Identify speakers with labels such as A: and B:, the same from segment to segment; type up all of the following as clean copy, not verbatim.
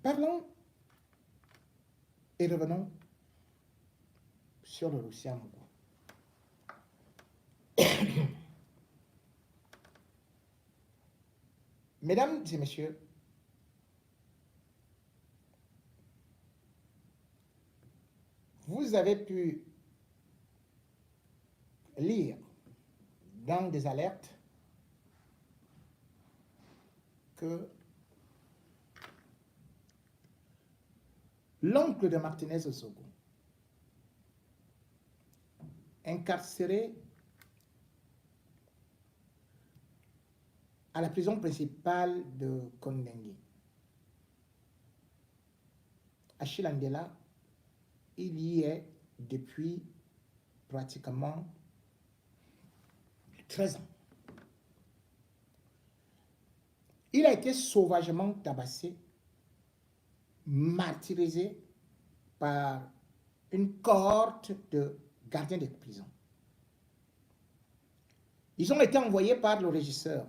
A: Parlons et revenons sur le dossier Amougou. Mesdames et messieurs, vous avez pu lire dans des alertes que l'oncle de Martinez Osogo, incarcéré à la prison principale de Kondengi, Achille Andela, il y est depuis pratiquement 13 ans. Il a été sauvagement tabassé, martyrisé par une cohorte de gardiens de prison. Ils ont été envoyés par le régisseur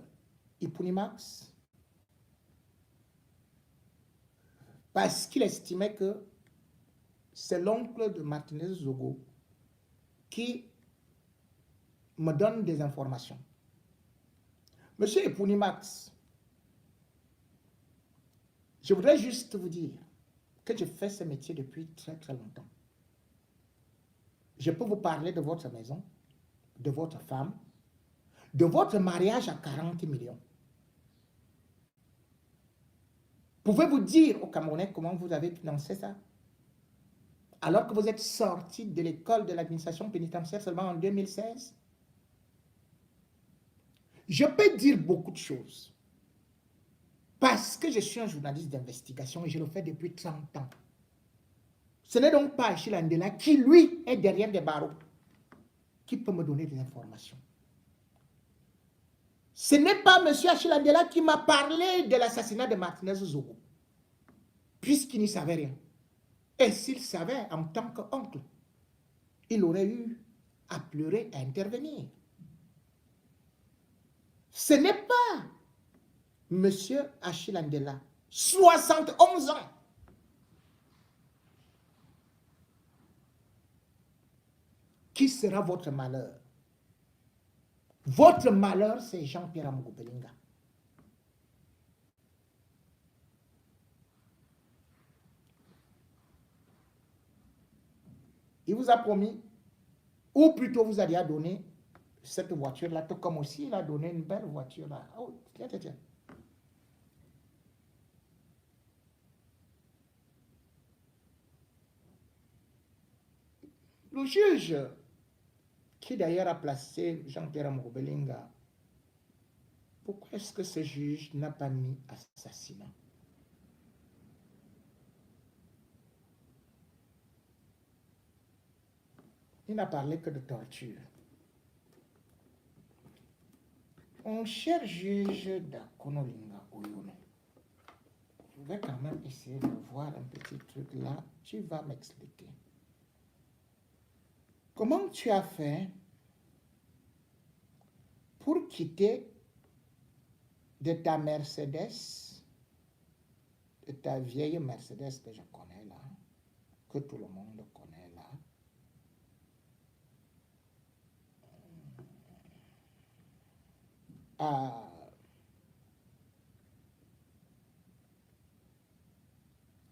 A: Ipunimax parce qu'il estimait que c'est l'oncle de Martinez Zogo qui me donne des informations. Monsieur Ipunimax, je voudrais juste vous dire que je fais ce métier depuis très très longtemps. Je peux vous parler de votre maison, de votre femme, de votre mariage à 40 millions. Pouvez-vous dire aux Camerounais comment vous avez financé ça? Alors que vous êtes sorti de l'école de l'administration pénitentiaire seulement en 2016? Je peux dire beaucoup de choses. Parce que je suis un journaliste d'investigation et je le fais depuis 30 ans. Ce n'est donc pas Achille Andela qui, lui, est derrière des barreaux, qui peut me donner des informations. Ce n'est pas M. Achille Andela qui m'a parlé de l'assassinat de Martinez Zogo, puisqu'il n'y savait rien. Et s'il savait en tant qu'oncle, il aurait eu à pleurer, à intervenir. Ce n'est pas M. Achille Andela, 71 ans. Qui sera votre malheur? Votre malheur, c'est Jean-Pierre Amougou Belinga. Il vous a promis, ou plutôt vous allez donner cette voiture-là, tout comme aussi il a donné une belle voiture-là. Oh, tiens, tiens, tiens. Le juge, qui d'ailleurs a placé Jean-Pierre Amougou Belinga, pourquoi est-ce que ce juge n'a pas mis assassinat? Il n'a parlé que de torture. Mon cher juge d'Akonolinga Oyono, je vais quand même essayer de voir un petit truc là. Tu vas m'expliquer. Comment tu as fait pour quitter de ta Mercedes, de ta vieille Mercedes que je connais là, que tout le monde connaît là,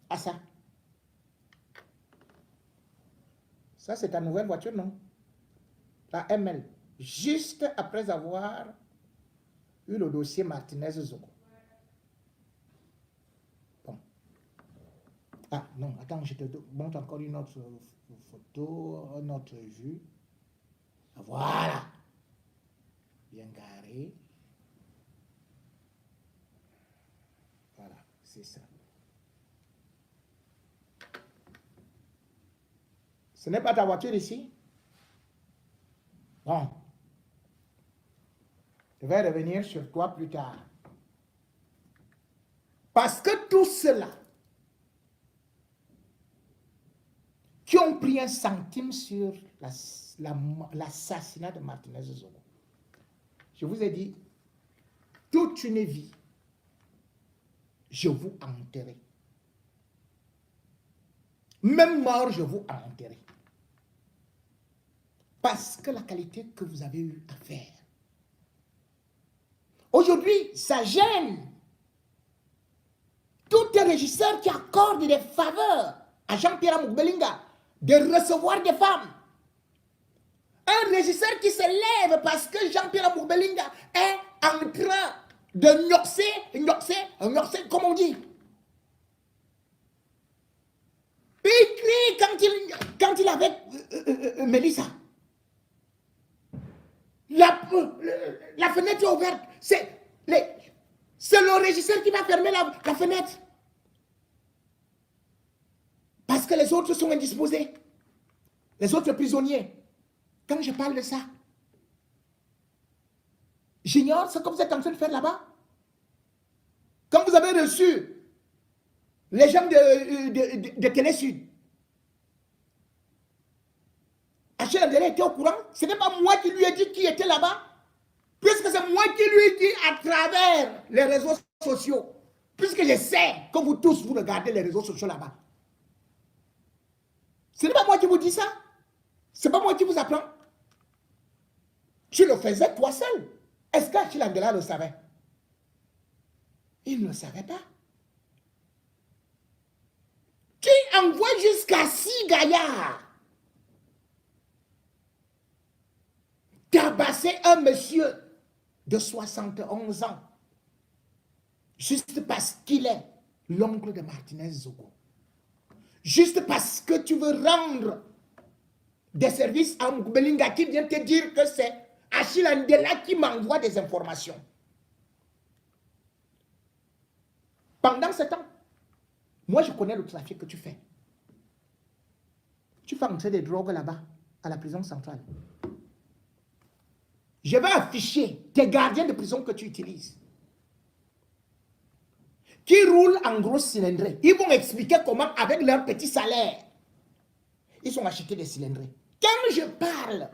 A: à ça? Ça, c'est ta nouvelle voiture, non? La ML. Juste après avoir eu le dossier Martinez Zogo. Bon. Ah, non, attends, je te montre encore une autre photo, une autre vue. Voilà. Bien garé. Voilà, c'est ça. Ce n'est pas ta voiture ici? Bon. Je vais revenir sur toi plus tard. Parce que tous ceux-là qui ont pris un centime sur l'assassinat de Martinez Zogo, je vous ai dit, toute une vie, je vous enterrai. même mort, je vous enterrerai. Parce que la qualité que vous avez eu à faire. Aujourd'hui, ça gêne tout un régisseur qui accorde des faveurs à Jean-Pierre Moubelinga de recevoir des femmes. Un régisseur qui se lève parce que Jean-Pierre Moubelinga est en train de gnoxer, comme on dit. Il crie quand il avait Mélissa. La fenêtre est ouverte. C'est le régisseur qui va fermer la fenêtre. Parce que les autres sont indisposés. Les autres prisonniers. Quand je parle de ça, j'ignore ce que vous êtes en train de faire là-bas. Quand vous avez reçu les gens de Télé Sud, Achille Andela était au courant. Ce n'est pas moi qui lui ai dit qui était là-bas. Puisque c'est moi qui lui ai dit à travers les réseaux sociaux. Puisque je sais que vous tous, vous regardez les réseaux sociaux là-bas. Ce n'est pas moi qui vous dis ça. Ce n'est pas moi qui vous apprends. Tu le faisais toi seul. Est-ce qu'Achille Andela le savait? Il ne le savait pas. Tu envoies jusqu'à 6 gaillards tabasser un monsieur de 71 ans juste parce qu'il est l'oncle de Martinez Zogo. Juste parce que tu veux rendre des services à Moubelinga qui vient te dire que c'est Achille Andela qui m'envoie des informations. Pendant ce temps, moi je connais le trafic que tu fais. Tu fais entrer des drogues là-bas, à la prison centrale. Je vais afficher tes gardiens de prison que tu utilises, qui roulent en gros cylindrés. Ils vont expliquer comment, avec leur petit salaire, ils sont achetés des cylindrés. Quand je parle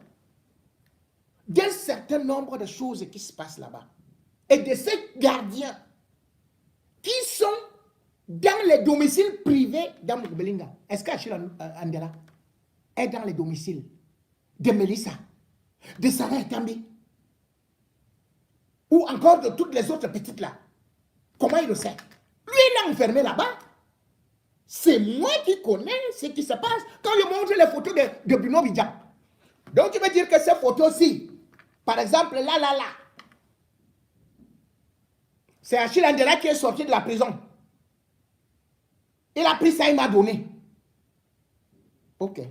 A: d'un certain nombre de choses qui se passent là-bas, et de ces gardiens qui sont dans les domiciles privés d'Amoubelinga, est-ce qu'Achille Andela est dans les domiciles de Mélissa, de Sarah Etambi, ou encore de toutes les autres petites là? Comment il le sait? Lui, il est enfermé là-bas. C'est moi qui connais ce qui se passe quand je montre les photos de Bruno Bidjan. Donc, tu veux dire que ces photos-ci, par exemple, là, c'est Achille Andela qui est sorti de la prison. Il a pris ça, il m'a donné. Ok.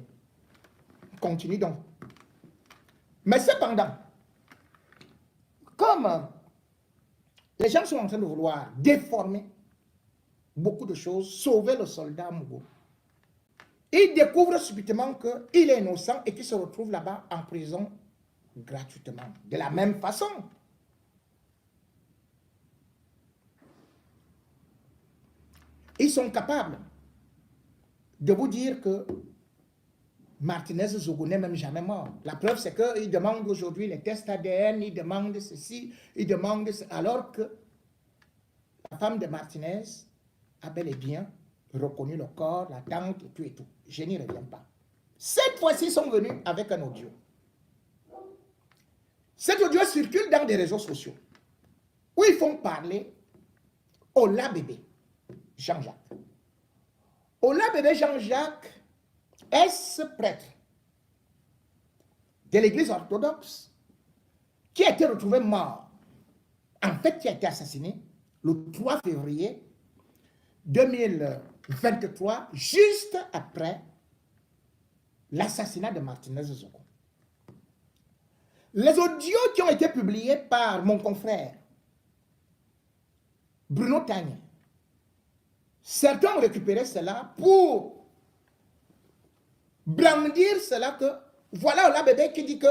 A: Continue donc. Mais cependant, comme les gens sont en train de vouloir déformer beaucoup de choses, sauver le soldat Mougo, ils découvrent subitement qu'il est innocent et qu'il se retrouve là-bas en prison gratuitement. De la même façon. Ils sont capables de vous dire que Martinez Zogo n'est même jamais mort. La preuve, c'est qu'ils demandent aujourd'hui les tests ADN, ils demandent ceci, ils demandent ceci, alors que la femme de Martinez a bel et bien reconnu le corps, la tante et tout et tout. Je n'y reviens pas. Cette fois-ci, ils sont venus avec un audio. Cet audio circule dans des réseaux sociaux où ils font parler Ola Bébé Jean-Jacques. Ola Bébé Jean-Jacques est ce prêtre de l'église orthodoxe qui a été retrouvé mort, en fait qui a été assassiné le 3 février 2023, juste après l'assassinat de Martinez Zogo. Les audios qui ont été publiés par mon confrère Bruno Tagne, certains ont récupéré cela pour brandir cela que voilà Ola Bébé qui dit que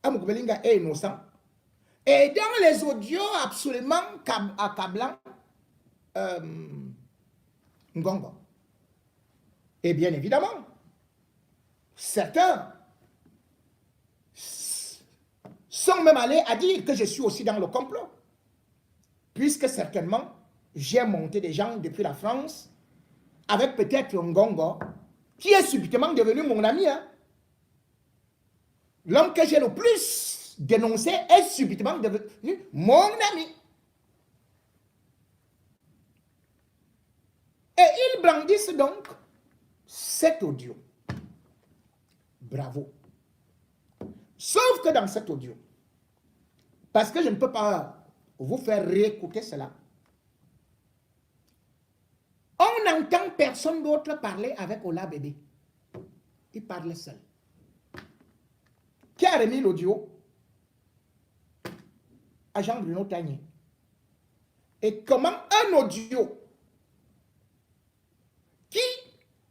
A: Amoubelinga est innocent. Et dans les audios absolument accablants, Ngongo. Et bien évidemment, certains sont même allés à dire que je suis aussi dans le complot. Puisque certainement, j'ai monté des gens depuis la France avec peut-être Ngongo qui est subitement devenu mon ami. Hein. L'homme que j'ai le plus dénoncé est subitement devenu mon ami. Et ils brandissent donc cet audio. Bravo. Sauf que dans cet audio, parce que je ne peux pas vous faire réécouter cela, on n'entend personne d'autre parler avec Ola Bébé. Il parle seul. Qui a remis l'audio? Agent Bruno Tagné. Et comment un audio qui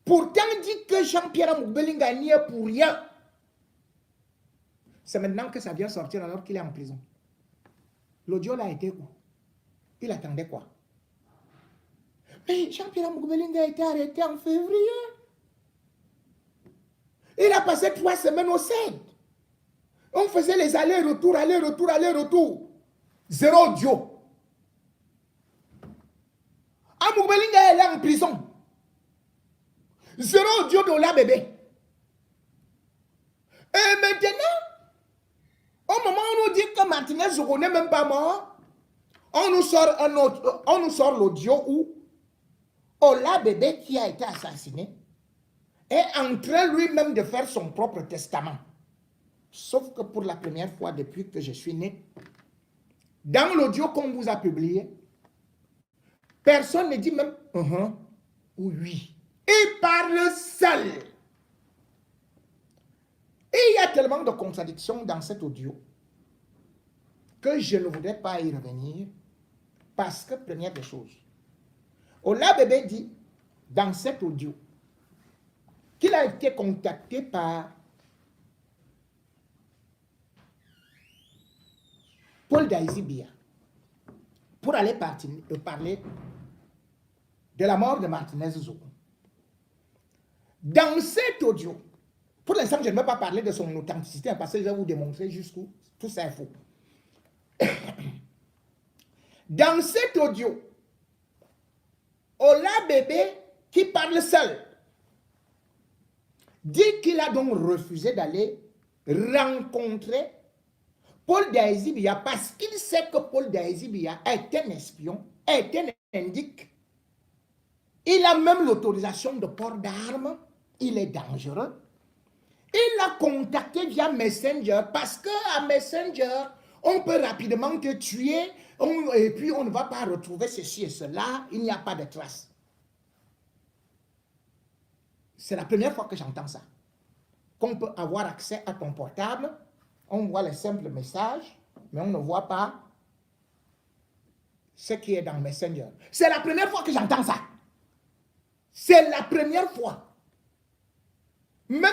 A: pourtant dit que Jean-Pierre Amougbelinga n'y est pour rien, c'est maintenant que ça vient sortir alors qu'il est en prison. L'audio là a été où? Il attendait quoi? Mais Jean-Pierre Amougbelinga a été arrêté en février. Il a passé 3 semaines au CED. On faisait les allers-retours, allers-retours, allers-retours. 0 audio. Amougbelinga est là en prison. 0 audio d'Ola Bébé. Et maintenant, au moment où on nous dit que Martinez Zogo n'est même pas mort, on nous sort l'audio où Ola Bébé, qui a été assassiné, est en train lui-même de faire son propre testament. Sauf que pour la première fois depuis que je suis né, dans l'audio qu'on vous a publié, personne ne dit même ou oui. Il parle seul. Et il y a tellement de contradictions dans cet audio que je ne voudrais pas y revenir parce que, première des choses, Ola Bébé dit dans cet audio qu'il a été contacté par Paul Daisy-Bia pour aller parler de la mort de Martinez Zogo. Dans cet audio, pour l'instant, je ne vais pas parler de son authenticité parce que je vais vous démontrer jusqu'où tout ça est faux. Dans cet audio, Ola Bébé, qui parle seul, dit qu'il a donc refusé d'aller rencontrer Paul Daisy-Bia parce qu'il sait que Paul Daisy-Bia est un espion, est un indique. Il a même l'autorisation de port d'armes, il est dangereux. Il l'a contacté via Messenger parce qu'à Messenger, on peut rapidement te tuer et puis on ne va pas retrouver ceci et cela, il n'y a pas de traces. C'est la première fois que j'entends ça. Qu'on peut avoir accès à ton portable, on voit les simples messages, mais on ne voit pas ce qui est dans Messenger. C'est la première fois que j'entends ça. C'est la première fois. Même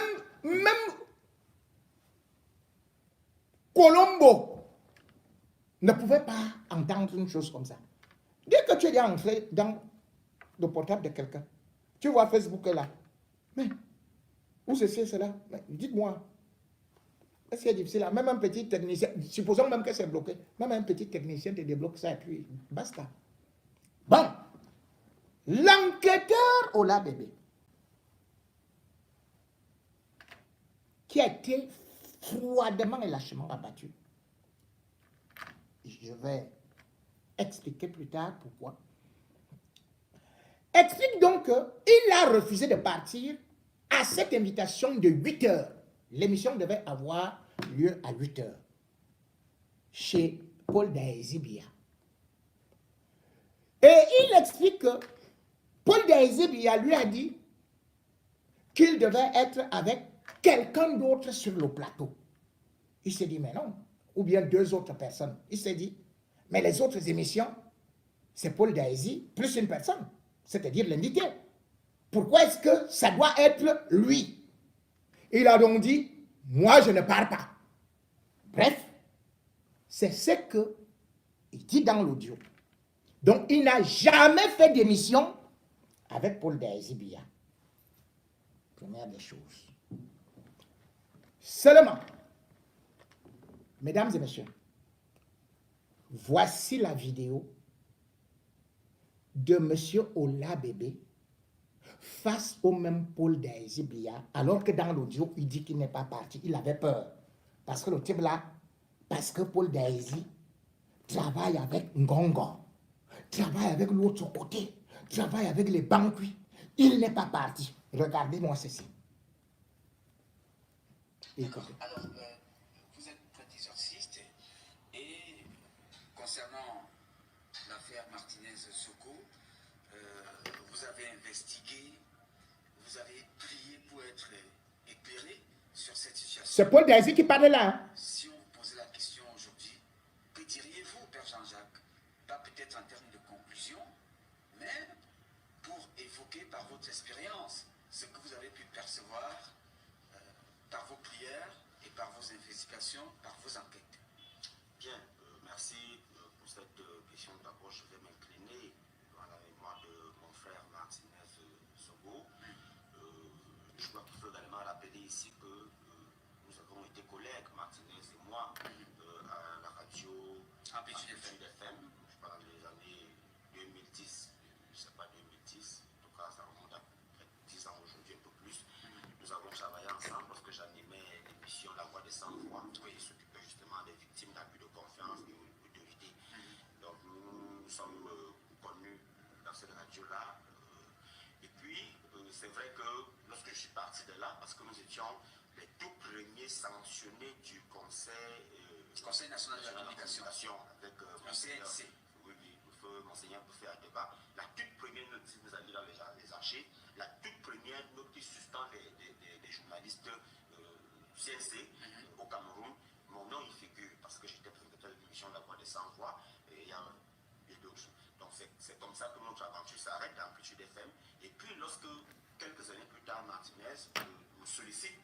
A: Colombo ne pouvait pas entendre une chose comme ça. Dès que tu es entré dans le portable de quelqu'un, tu vois Facebook est là. Mais, où c'est cela? Dites-moi. Est-ce que c'est difficile là? Même un petit technicien, supposons même que c'est bloqué, même un petit technicien te débloque ça et puis basta. Bon, l'enquêteur Ola Bébé, qui a été froidement et lâchement abattu. Je vais expliquer plus tard pourquoi. Explique donc qu'il a refusé de partir à cette invitation de 8 heures. L'émission devait avoir lieu à 8 heures chez Paul Daisy-Bia. Et il explique que Paul Daisy-Bia lui a dit qu'il devait être avec quelqu'un d'autre sur le plateau. Il s'est dit, mais non. Ou bien 2 autres personnes. Il s'est dit, mais les autres émissions, c'est Paul Daisy plus une personne, c'est-à-dire l'invité. Pourquoi est-ce que ça doit être lui? Il a donc dit, moi je ne pars pas. Bref, c'est ce qu'il dit dans l'audio. Donc il n'a jamais fait d'émission avec Paul Daisy-Bia. Première des choses. Seulement, mesdames et messieurs, voici la vidéo de M. Ola Bébé face au même Paul Daisy Biya, alors que dans l'audio, il dit qu'il n'est pas parti. Il avait peur. Parce que le type là, parce que Paul Daisy travaille avec Ngongo, travaille avec l'autre côté, travaille avec les banquiers. Il n'est pas parti. Regardez-moi ceci. Écoutez.
B: Alors, vous êtes très exorciste et concernant l'affaire Martinez-Soko, vous avez investigué, vous avez prié pour être éclairé sur cette situation.
A: C'est Paul Daisy qui parle là. Hein?
B: Si on vous posait la question aujourd'hui, que diriez-vous, Père Jean-Jacques? Pas peut-être en termes de conclusion, mais pour évoquer par votre expérience ce que vous avez pu percevoir par vos prières et par vos investigations, par vos enquêtes.
C: Bien, merci pour cette question. D'abord, je vais m'incliner dans la mémoire de mon frère Martinez-Sogo. Je crois qu'il faut également rappeler ici que nous avons été collègues, Martinez et moi, à la radio
B: Amplitude
C: FM, je parle des années 2010, je ne sais pas 2010, en tout cas ça remonte à 10 ans aujourd'hui, un peu plus. Nous avons travaillé ensemble lorsque j'animais l'émission La Voix des Sans-Voix, qui s'occupait justement des victimes d'abus de confiance et d'autorité. Donc nous sommes connus dans cette radio-là. Et puis, c'est vrai que lorsque je suis parti de là, parce que nous étions les tout premiers sanctionnés du
B: Conseil national de la communication
C: avec
B: le CNC.
C: Oui, monseigneur Bouffé à débat. La toute première note, si vous allez dans les archives, la toute première note qui suspend des journalistes CNC au Cameroun, mon nom y figure parce que j'étais présentateur de l'émission La Voix des Sans-Voix et il y a d'autres. Donc c'est comme ça que notre aventure s'arrête dans Amplitude FM. Et puis lorsque, quelques années plus tard, Martinez me sollicite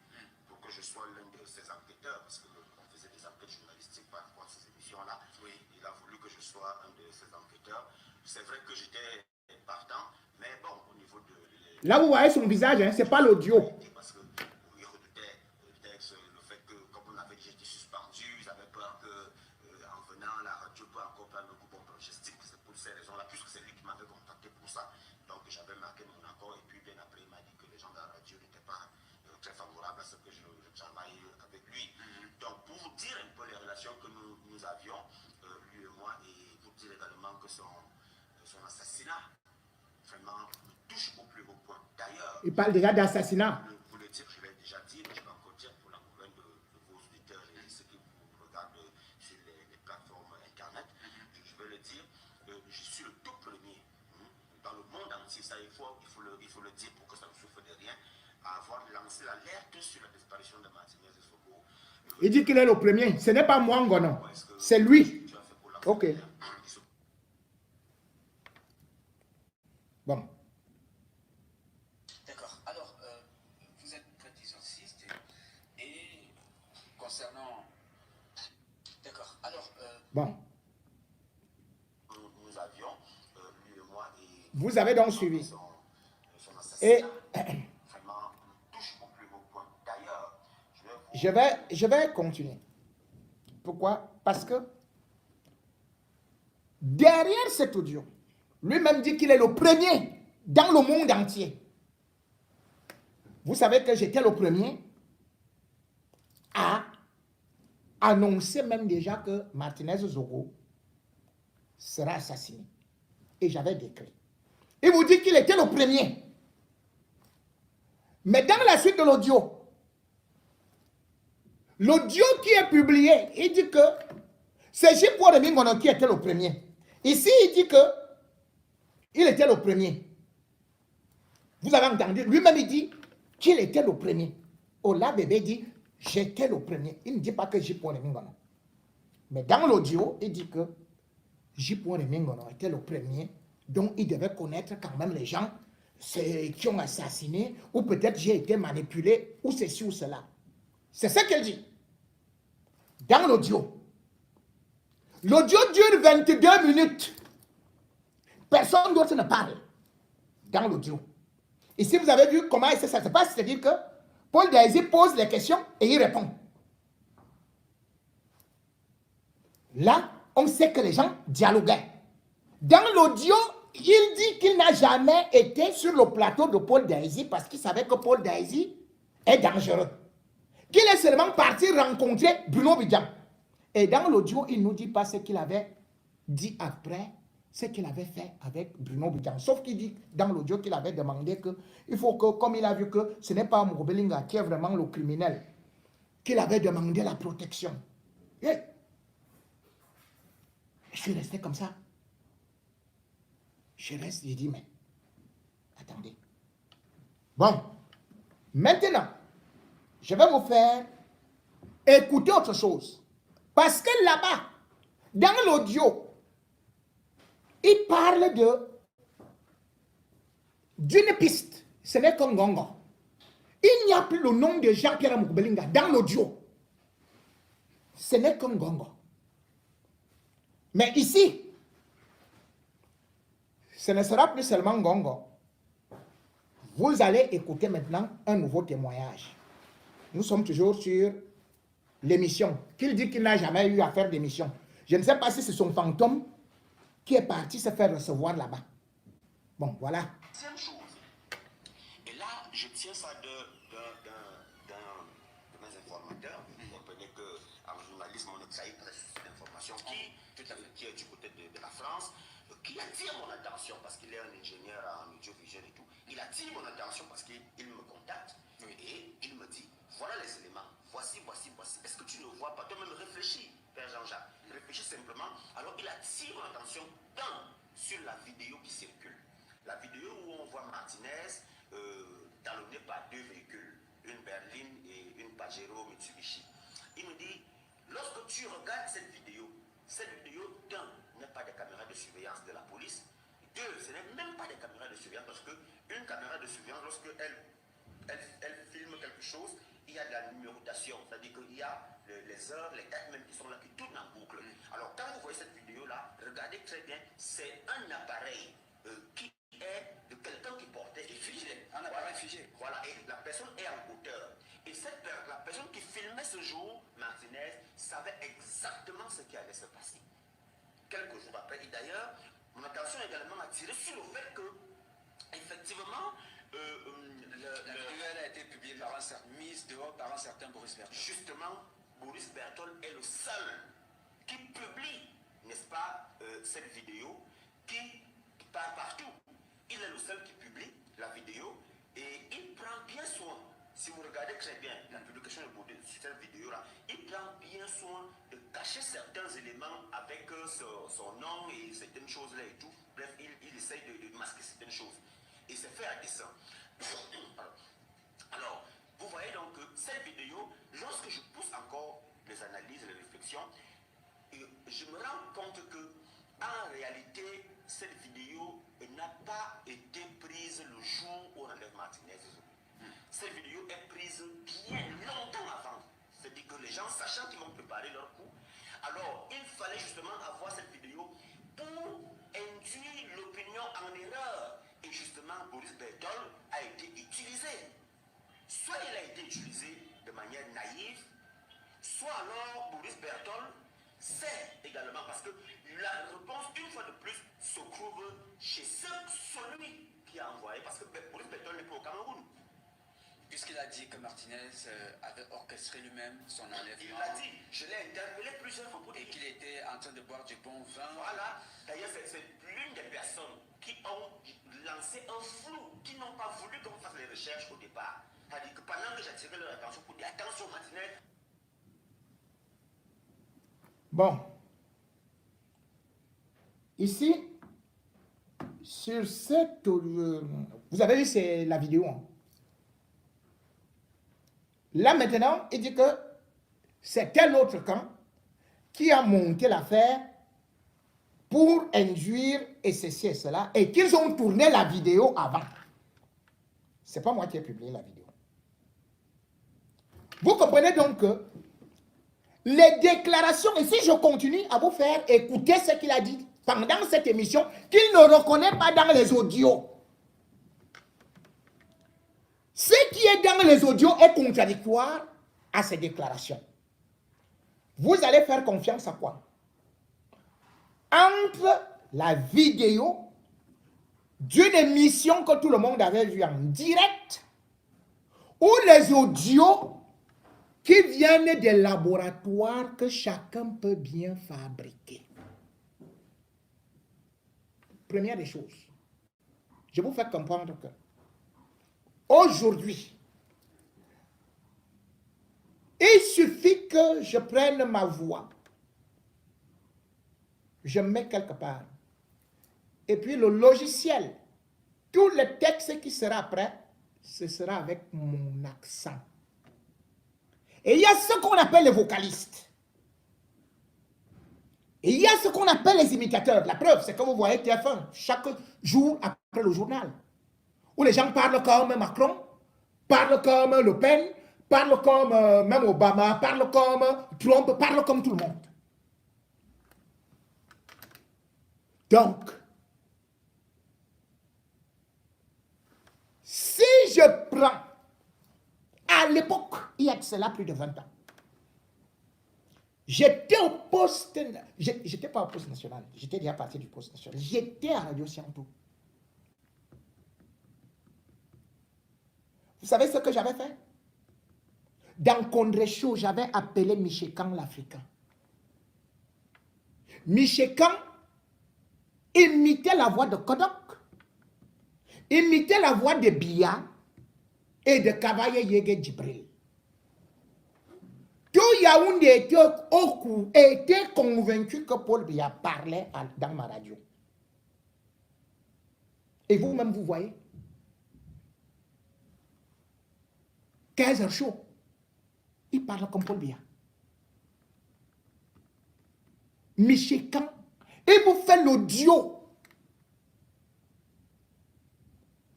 C: pour que je sois l'un de ses enquêteurs, parce qu'on faisait des enquêtes journalistiques par rapport à ces émissions-là. Oui. Il a voulu que je sois un de ses enquêteurs. C'est vrai que j'étais partant, mais bon, au niveau de...
A: Là, vous voyez son visage, hein, c'est pas l'audio.
C: Parce qu'il redoutait le fait que, comme on avait déjà été suspendu, ils avaient peur qu'en venant, la radio peut encore prendre le coup. Bon, j'estime que c'est pour ces raisons-là, puisque c'est lui qui m'avait contacté pour ça. Donc, j'avais marqué mon accord, et puis bien après, il m'a dit que les gens de la radio n'étaient pas très favorables à ce que je travaille avec lui. Donc, pour vous dire un peu les relations que nous avions, lui et moi, et vous dire également que son assassinat, vraiment, me touche au plus haut point. D'ailleurs,
A: il parle déjà d'assassinat.
C: Pour le dire, je l'ai déjà dit, mais je vais encore dire pour la nouvelle de vos auditeurs et ceux qui vous regardent sur les plateformes internet, je vais le dire, je suis le tout premier dans le monde entier, ça il faut le dire pour que ça ne souffre de rien, à avoir lancé l'alerte sur la disparition de Martinez et Sogo.
A: Il dit qu'il est le premier. Ce n'est pas moi, Ngono. C'est lui. Ok. Bon.
B: D'accord. Alors, vous êtes très exorciste et concernant... D'accord. Alors...
A: Bon.
C: Nous avions, lui et moi, et...
A: Vous avez donc suivi. Et...
C: vraiment, touche au plus haut point. D'ailleurs,
A: je vais continuer. Pourquoi? Parce que derrière cet audio, lui-même dit qu'il est le premier dans le monde entier. Vous savez que j'étais le premier à annoncer même déjà que Martinez Zogo sera assassiné. Et j'avais décrit. Il vous dit qu'il était le premier. Mais dans la suite de l'audio qui est publié, il dit que c'est J.P. Remingono qui était le premier. Ici, il dit que il était le premier. Vous avez entendu? Lui-même, il dit qu'il était le premier. Ola Bébé dit, j'étais le premier. Il ne dit pas que J.P. Remingono. Mais dans l'audio, il dit que J.P. Remingono était le premier, donc il devait connaître quand même les gens qui ont assassiné, ou peut-être j'ai été manipulé, ou ceci ou cela. C'est ce qu'elle dit. Dans l'audio. L'audio dure 22 minutes. Personne d'autre ne parle. Dans l'audio. Ici, vous avez vu comment ça se passe. C'est-à-dire que Paul Daisy pose les questions et il répond. Là, on sait que les gens dialoguaient. Dans l'audio, il dit qu'il n'a jamais été sur le plateau de Paul Daisy parce qu'il savait que Paul Daisy est dangereux. Qu'il est seulement parti rencontrer Bruno Bidjan. Et dans l'audio, il ne nous dit pas ce qu'il avait dit après, ce qu'il avait fait avec Bruno Bidjan. Sauf qu'il dit dans l'audio qu'il avait demandé que, il faut que, comme il a vu que ce n'est pas Mugobelinga qui est vraiment le criminel, qu'il avait demandé la protection. Et je suis resté comme ça. Je reste, j'ai dit, mais attendez. Bon, maintenant, je vais vous faire écouter autre chose. Parce que là-bas, dans l'audio, il parle d'une piste. Ce n'est qu'un gongo. Il n'y a plus le nom de Jean-Pierre Mugobelinga dans l'audio. Ce n'est qu'un gongo. Mais ici, ce ne sera plus seulement gongo. Vous allez écouter maintenant un nouveau témoignage. Nous sommes toujours sur l'émission. Qu'il dit qu'il n'a jamais eu à faire d'émission. Je ne sais pas si c'est son fantôme qui est parti se faire recevoir là-bas. Bon, voilà.
C: Deuxième chose, et là, je tiens ça de mes informateurs. Vous comprenez qu'en journalisme, on est très d'informations qui est du côté de la France, qui attire mon attention parce qu'il est un ingénieur en audiovisuel et tout. Il attire mon attention parce qu'il me contacte et il me dit, voilà les éléments, voici. Est-ce que tu ne vois pas? Toi-même réfléchis, Père Jean-Jacques. Réfléchis simplement. Alors il attire mon attention sur la vidéo qui circule. La vidéo où on voit Martinez talonné par deux véhicules, une berline et une Pajero Mitsubishi. Il me dit, lorsque tu regardes cette vidéo, d'un, n'est pas des caméras de surveillance de la police. Deux, ce n'est même pas des caméras de surveillance parce qu'une caméra de surveillance, lorsque elle filme quelque chose, il y a de la numérotation, c'est-à-dire qu'il y a les heures, les dates même qui sont là, qui tournent en boucle. Alors quand vous voyez cette vidéo-là, regardez très bien, c'est un appareil qui est de quelqu'un qui portait figé. Un appareil figé. Voilà, et la personne est en hauteur. Et la personne qui filmait ce jour, Martinez, savait exactement ce qui allait se passer. Quelques jours après, et d'ailleurs, mon attention est également attirée sur le fait que, effectivement, la vidéo a été publiée mise dehors par un certain Boris Berthold. Justement, Boris Berthold est le seul qui publie, n'est-ce pas, cette vidéo qui part partout. Il est le seul qui publie la vidéo et il prend bien soin. Si vous regardez très bien la publication de cette vidéo-là, il prend bien soin de cacher certains éléments avec son nom et certaines choses-là et tout. Bref, il essaye de masquer certaines choses. Et c'est fait à dessein. Alors, vous voyez donc que cette vidéo, lorsque je pousse encore les analyses, les réflexions, je me rends compte que, en réalité, cette vidéo n'a pas été prise le jour où on enlève Martinez. Cette vidéo est prise bien longtemps avant. C'est-à-dire que les gens, sachant qu'ils vont préparer leur coup, alors il fallait justement avoir cette vidéo pour induire l'opinion en erreur. Et justement, Boris Berthold a été utilisé. Soit il a été utilisé de manière naïve, soit alors Boris Berthold sait également, parce que la réponse, une fois de plus, se trouve chez celui qui a envoyé, parce que Boris Berthold n'est pas au Cameroun.
D: Puisqu'il a dit que Martinez avait orchestré lui-même son enlèvement.
C: Il l'a dit, je l'ai interpellé plusieurs fois pour
D: et qu'il était en train de boire du bon vin.
C: Voilà, d'ailleurs c'est l'une des personnes qui ont lancé un flou, qui n'ont pas voulu qu'on fasse les recherches au départ. C'est-à-dire que pendant que j'attirais leur attention pour dire attention Martinez.
A: Bon. Ici, sur cette... vous avez vu, c'est la vidéo. Hein. Là maintenant, il dit que c'est tel autre camp qui a monté l'affaire pour induire et ceci et cela, et qu'ils ont tourné la vidéo avant. C'est pas moi qui ai publié la vidéo. Vous comprenez donc que les déclarations, et si je continue à vous faire écouter ce qu'il a dit pendant cette émission, qu'il ne reconnaît pas dans les audios. Ce qui est dans les audios est contradictoire à ces déclarations. Vous allez faire confiance à quoi? Entre la vidéo d'une émission que tout le monde avait vue en direct, ou les audios qui viennent des laboratoires que chacun peut bien fabriquer. Première des choses, je vous fais comprendre que aujourd'hui, il suffit que je prenne ma voix, je mets quelque part, et puis le logiciel, tout le texte qui sera après, ce sera avec mon accent. Et il y a ce qu'on appelle les vocalistes. Et il y a ce qu'on appelle les imitateurs. La preuve, c'est que vous voyez TF1 chaque jour après le journal, où les gens parlent comme Macron, parlent comme Le Pen, parlent comme même Obama, parlent comme Trump, parlent comme tout le monde. Donc, si je prends, à l'époque, il y a de cela plus de 20 ans, j'étais au poste, j'étais pas au poste national, j'étais déjà parti du poste national, j'étais à Radio Siantou. Vous savez ce que j'avais fait? Dans Condré-Chaud, j'avais appelé Michekan l'Africain. Michekan imitait la voix de Kodok, imitait la voix de Biya et de Kavaye Yege Djibril. Tout Yaoundé était convaincu que Paul Biya parlait dans ma radio. Et vous-même, vous voyez, 15 heures chaud, il parle comme Paul Biya. Michekan, il vous fait l'audio.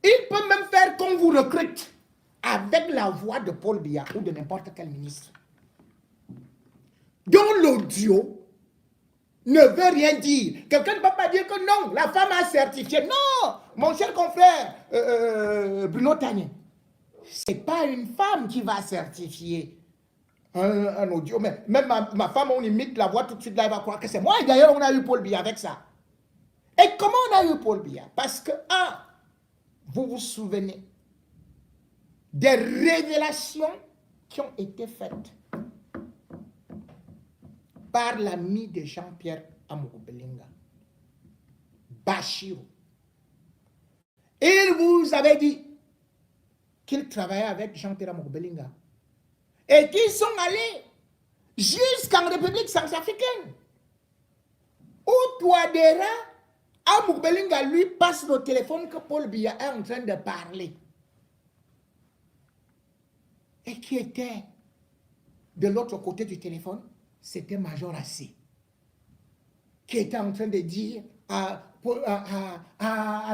A: Il peut même faire qu'on vous recrute avec la voix de Paul Biya ou de n'importe quel ministre. Donc l'audio ne veut rien dire. Quelqu'un ne peut pas dire que non, la femme a certifié. Non, mon cher confrère Bruno Tagné, ce n'est pas une femme qui va certifier un audio. Mais même ma femme, on imite la voix tout de suite, là, elle va croire que c'est moi. Et d'ailleurs, on a eu Paul Biya avec ça. Et comment on a eu Paul Biya? Parce que, vous vous souvenez des révélations qui ont été faites par l'ami de Jean-Pierre Amourou Belinga, Bachirou. Il vous avait dit qu'il travaillait avec Jean-Pierre Amourou Belinga et qu'ils sont allés jusqu'en République centrafricaine, où Touadéra, Amourou Belinga lui passe le téléphone que Paul Biya est en train de parler. Et qui était de l'autre côté du téléphone? C'était Major Assé, qui était en train de dire à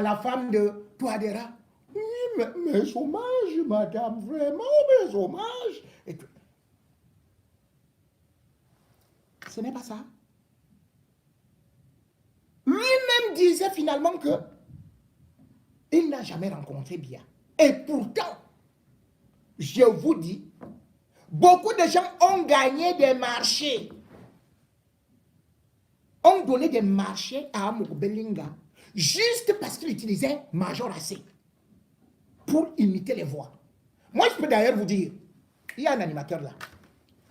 A: la femme de Touadéra, oui, mes hommages, madame, vraiment, mes hommages. Et tout. Ce n'est pas ça. Lui-même disait finalement que il n'a jamais rencontré Biya. Et pourtant, je vous dis, beaucoup de gens ont gagné des marchés, ont donné des marchés à Amourou Belinga, juste parce qu'il utilisait Major Assé pour imiter les voix. Moi, je peux d'ailleurs vous dire, il y a un animateur là,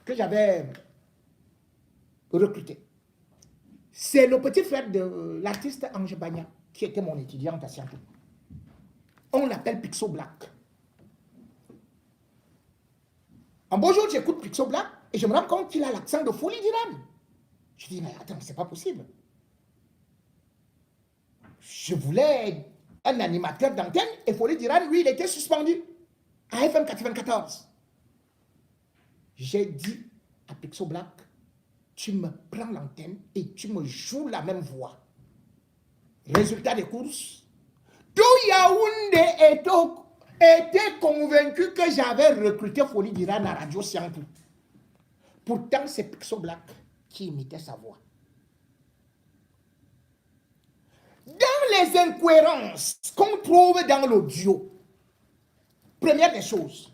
A: que j'avais recruté. C'est le petit frère de l'artiste Ange Bagna, qui était mon étudiante à Siantou. On l'appelle Pixo Black. Un beau jour, j'écoute Pixo Black et je me rends compte qu'il a l'accent de Folie d'Iran. Je dis, mais attends, c'est pas possible. Je voulais un animateur d'antenne et Folie d'Iran, lui, il était suspendu à FM 94. J'ai dit à Pixo Black, tu me prends l'antenne et tu me joues la même voix. Résultat des courses, tout Yaoundé était convaincu que j'avais recruté Folie d'Iran à Radio Siantou. Pourtant, c'est Pixo Black qui imitait sa voix. Dans les incohérences qu'on trouve dans l'audio, première des choses,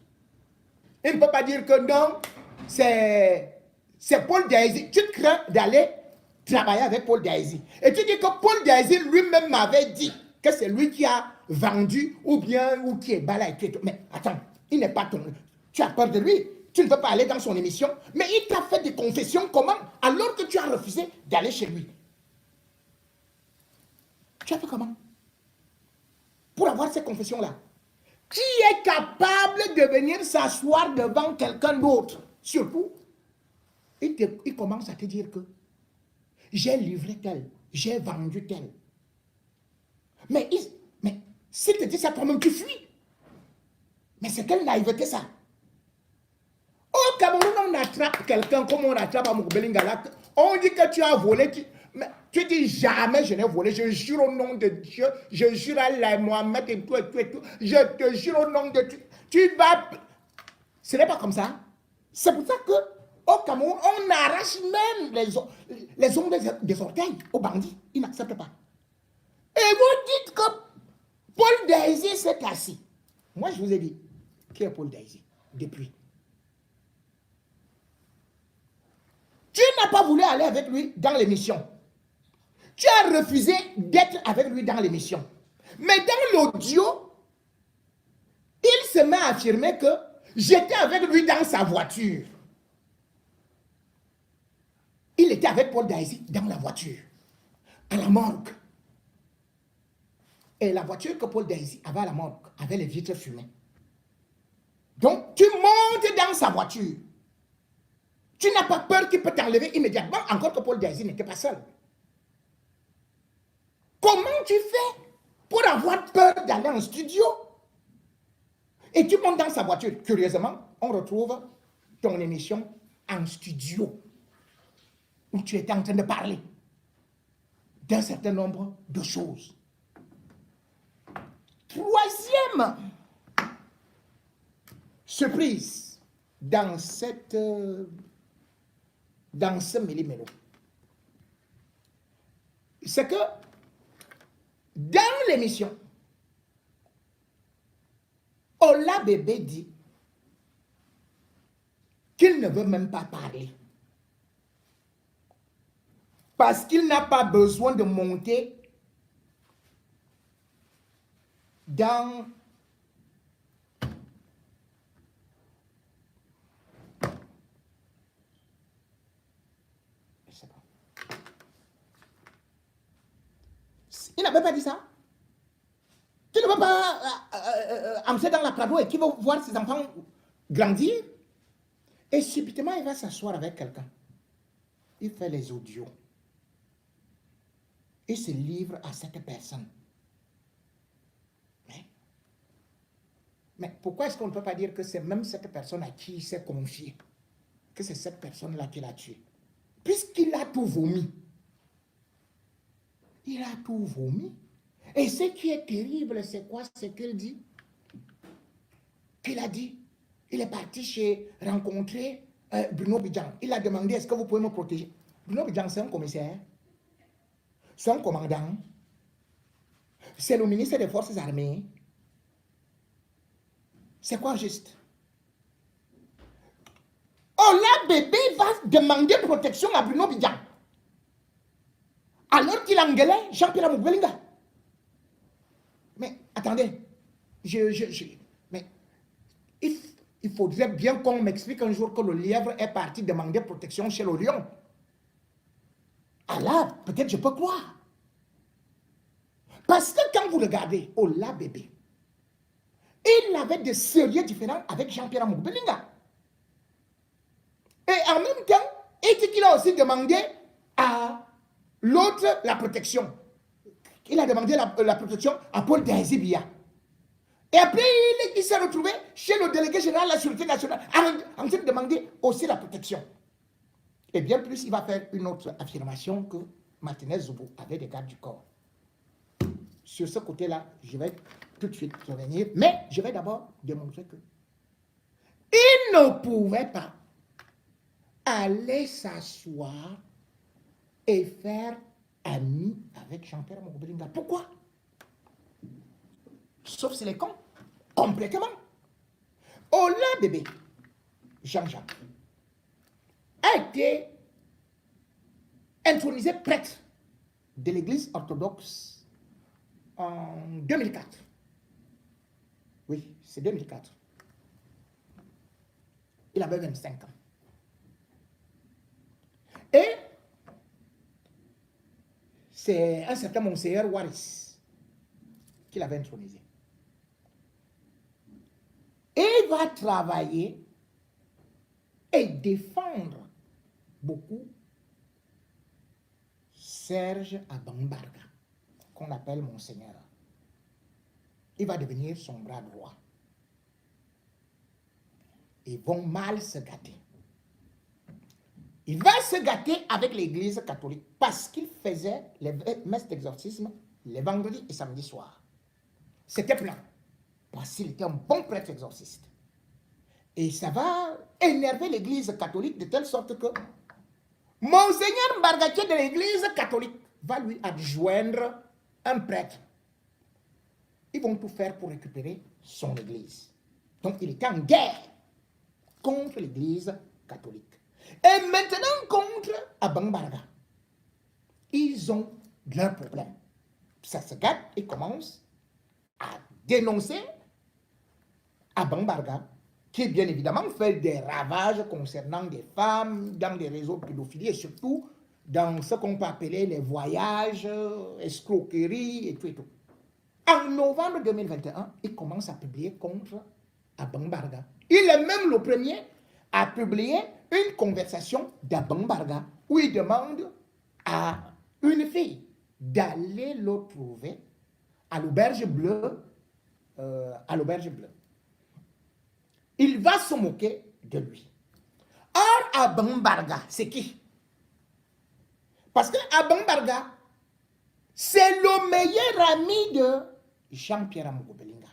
A: il ne peut pas dire que non, c'est Paul Diazy. Tu crains d'aller travailler avec Paul Diazy. Et tu dis que Paul Diazy lui-même m'avait dit que c'est lui qui a vendu ou bien ou qui est balai. Mais attends, il n'est pas ton... Tu as peur de lui, tu ne veux pas aller dans son émission, mais il t'a fait des confessions comment? Alors que tu as refusé d'aller chez lui. Tu as fait comment? Pour avoir ces confessions-là. Qui est capable de venir s'asseoir devant quelqu'un d'autre? Surtout, il commence à te dire que j'ai livré tel, j'ai vendu tel. Mais s'il te dit ça toi-même, tu fuis. Mais c'est quelle naïveté ça? Au Cameroun, on attrape quelqu'un comme on attrape à Moukbelingala. On dit que tu as volé. Mais tu dis jamais je n'ai volé. Je jure au nom de Dieu. Je jure à Allah, Mohamed et tout et tout et tout. Je te jure au nom de Dieu. Tu vas... Ce n'est pas comme ça. C'est pour ça que au Cameroun, on arrache même les ongles des orteils aux bandits. Ils n'acceptent pas. Et vous dites que Paul Daisy s'est assis. Moi, je vous ai dit, qui est Paul Daisy? Depuis. Tu n'as pas voulu aller avec lui dans l'émission. Tu as refusé d'être avec lui dans l'émission. Mais dans l'audio, il se met à affirmer que j'étais avec lui dans sa voiture. Il était avec Paul Daisy dans la voiture, à la morgue. Et la voiture que Paul Daisy avait à la morgue avait les vitres fumées. Donc, tu montes dans sa voiture. Tu n'as pas peur qu'il peut t'enlever immédiatement, encore que Paul Daisy n'était pas seul. Comment tu fais pour avoir peur d'aller en studio? Et tu montes dans sa voiture. Curieusement, on retrouve ton émission en studio, où tu étais en train de parler d'un certain nombre de choses. Troisième surprise dans ce méli-mélo, c'est que dans l'émission, Ola Bébé dit qu'il ne veut même pas parler. Parce qu'il n'a pas besoin de monter dans je sais pas. Il n'avait pas dit ça. Tu ne veux pas entrer dans la Prado et qui va voir ses enfants grandir. Et subitement, il va s'asseoir avec quelqu'un. Il fait les audios. Il se livre à cette personne. Mais pourquoi est-ce qu'on ne peut pas dire que c'est même cette personne à qui il s'est confié, que c'est cette personne-là qui l'a tué? Puisqu'il a tout vomi. Il a tout vomi. Et ce qui est terrible, c'est quoi? C'est qu'il dit, qu'il a dit, il est parti rencontrer Bruno Bidjan. Il a demandé, est-ce que vous pouvez me protéger? Bruno Bidjan, c'est un commissaire, c'est un commandant, c'est le ministre des Forces armées. C'est quoi juste? Ola Bébé va demander protection à Bruno Bidjan, alors qu'il engueulait Jean-Pierre Moukbelinga. Mais attendez, mais il faudrait bien qu'on m'explique un jour que le lièvre est parti demander protection chez le lion. Alors, peut-être je peux croire. Parce que quand vous regardez Ola Bébé, il avait de sérieux différends avec Jean-Pierre Moukbelinga. Et en même temps, il dit qu'il a aussi demandé à l'autre la protection. Il a demandé la protection à Paul Daisy Biya. Et après, il s'est retrouvé chez le délégué général de la Sûreté nationale en train de demander aussi la protection. Et bien plus, il va faire une autre affirmation que Martinez Zoubou avait des gardes du corps. Sur ce côté-là, je vais tout de suite revenir, mais je vais d'abord démontrer que il ne pouvait pas aller s'asseoir et faire ami avec Jean-Pierre Moukbelinga. Pourquoi? Sauf si les cons, complètement. Ola Bébé, Jean-Jacques, a été intronisé prêtre de l'église orthodoxe en 2004. Oui, c'est 2004. Il avait 25 ans. Et c'est un certain Monseigneur Waris qui l'avait intronisé. Et il va travailler et défendre beaucoup Serge Abangbarga, qu'on appelle Monseigneur. Il va devenir son bras droit. Ils vont mal se gâter. Il va se gâter avec l'église catholique parce qu'il faisait les messes d'exorcisme les vendredis et samedis soirs. C'était plein. Parce qu'il était un bon prêtre exorciste. Et ça va énerver l'église catholique de telle sorte que Monseigneur Mbargatier de l'église catholique va lui adjoindre un prêtre. Ils vont tout faire pour récupérer son église. Donc il était en guerre contre l'église catholique. Et maintenant contre Abangbarga. Ils ont leurs problèmes. Ça se gâte et commence à dénoncer Abangbarga, qui bien évidemment fait des ravages concernant des femmes dans des réseaux de pédophilie et surtout dans ce qu'on peut appeler les voyages, escroqueries et tout et tout. En novembre 2021, il commence à publier contre Abangbarga. Il est même le premier à publier une conversation d'Abangbarga où il demande à une fille d'aller le trouver à l'auberge bleue. Il va se moquer de lui. Or, Abangbarga, c'est qui? Parce que Abangbarga, c'est le meilleur ami de Jean-Pierre Amogo Belinga.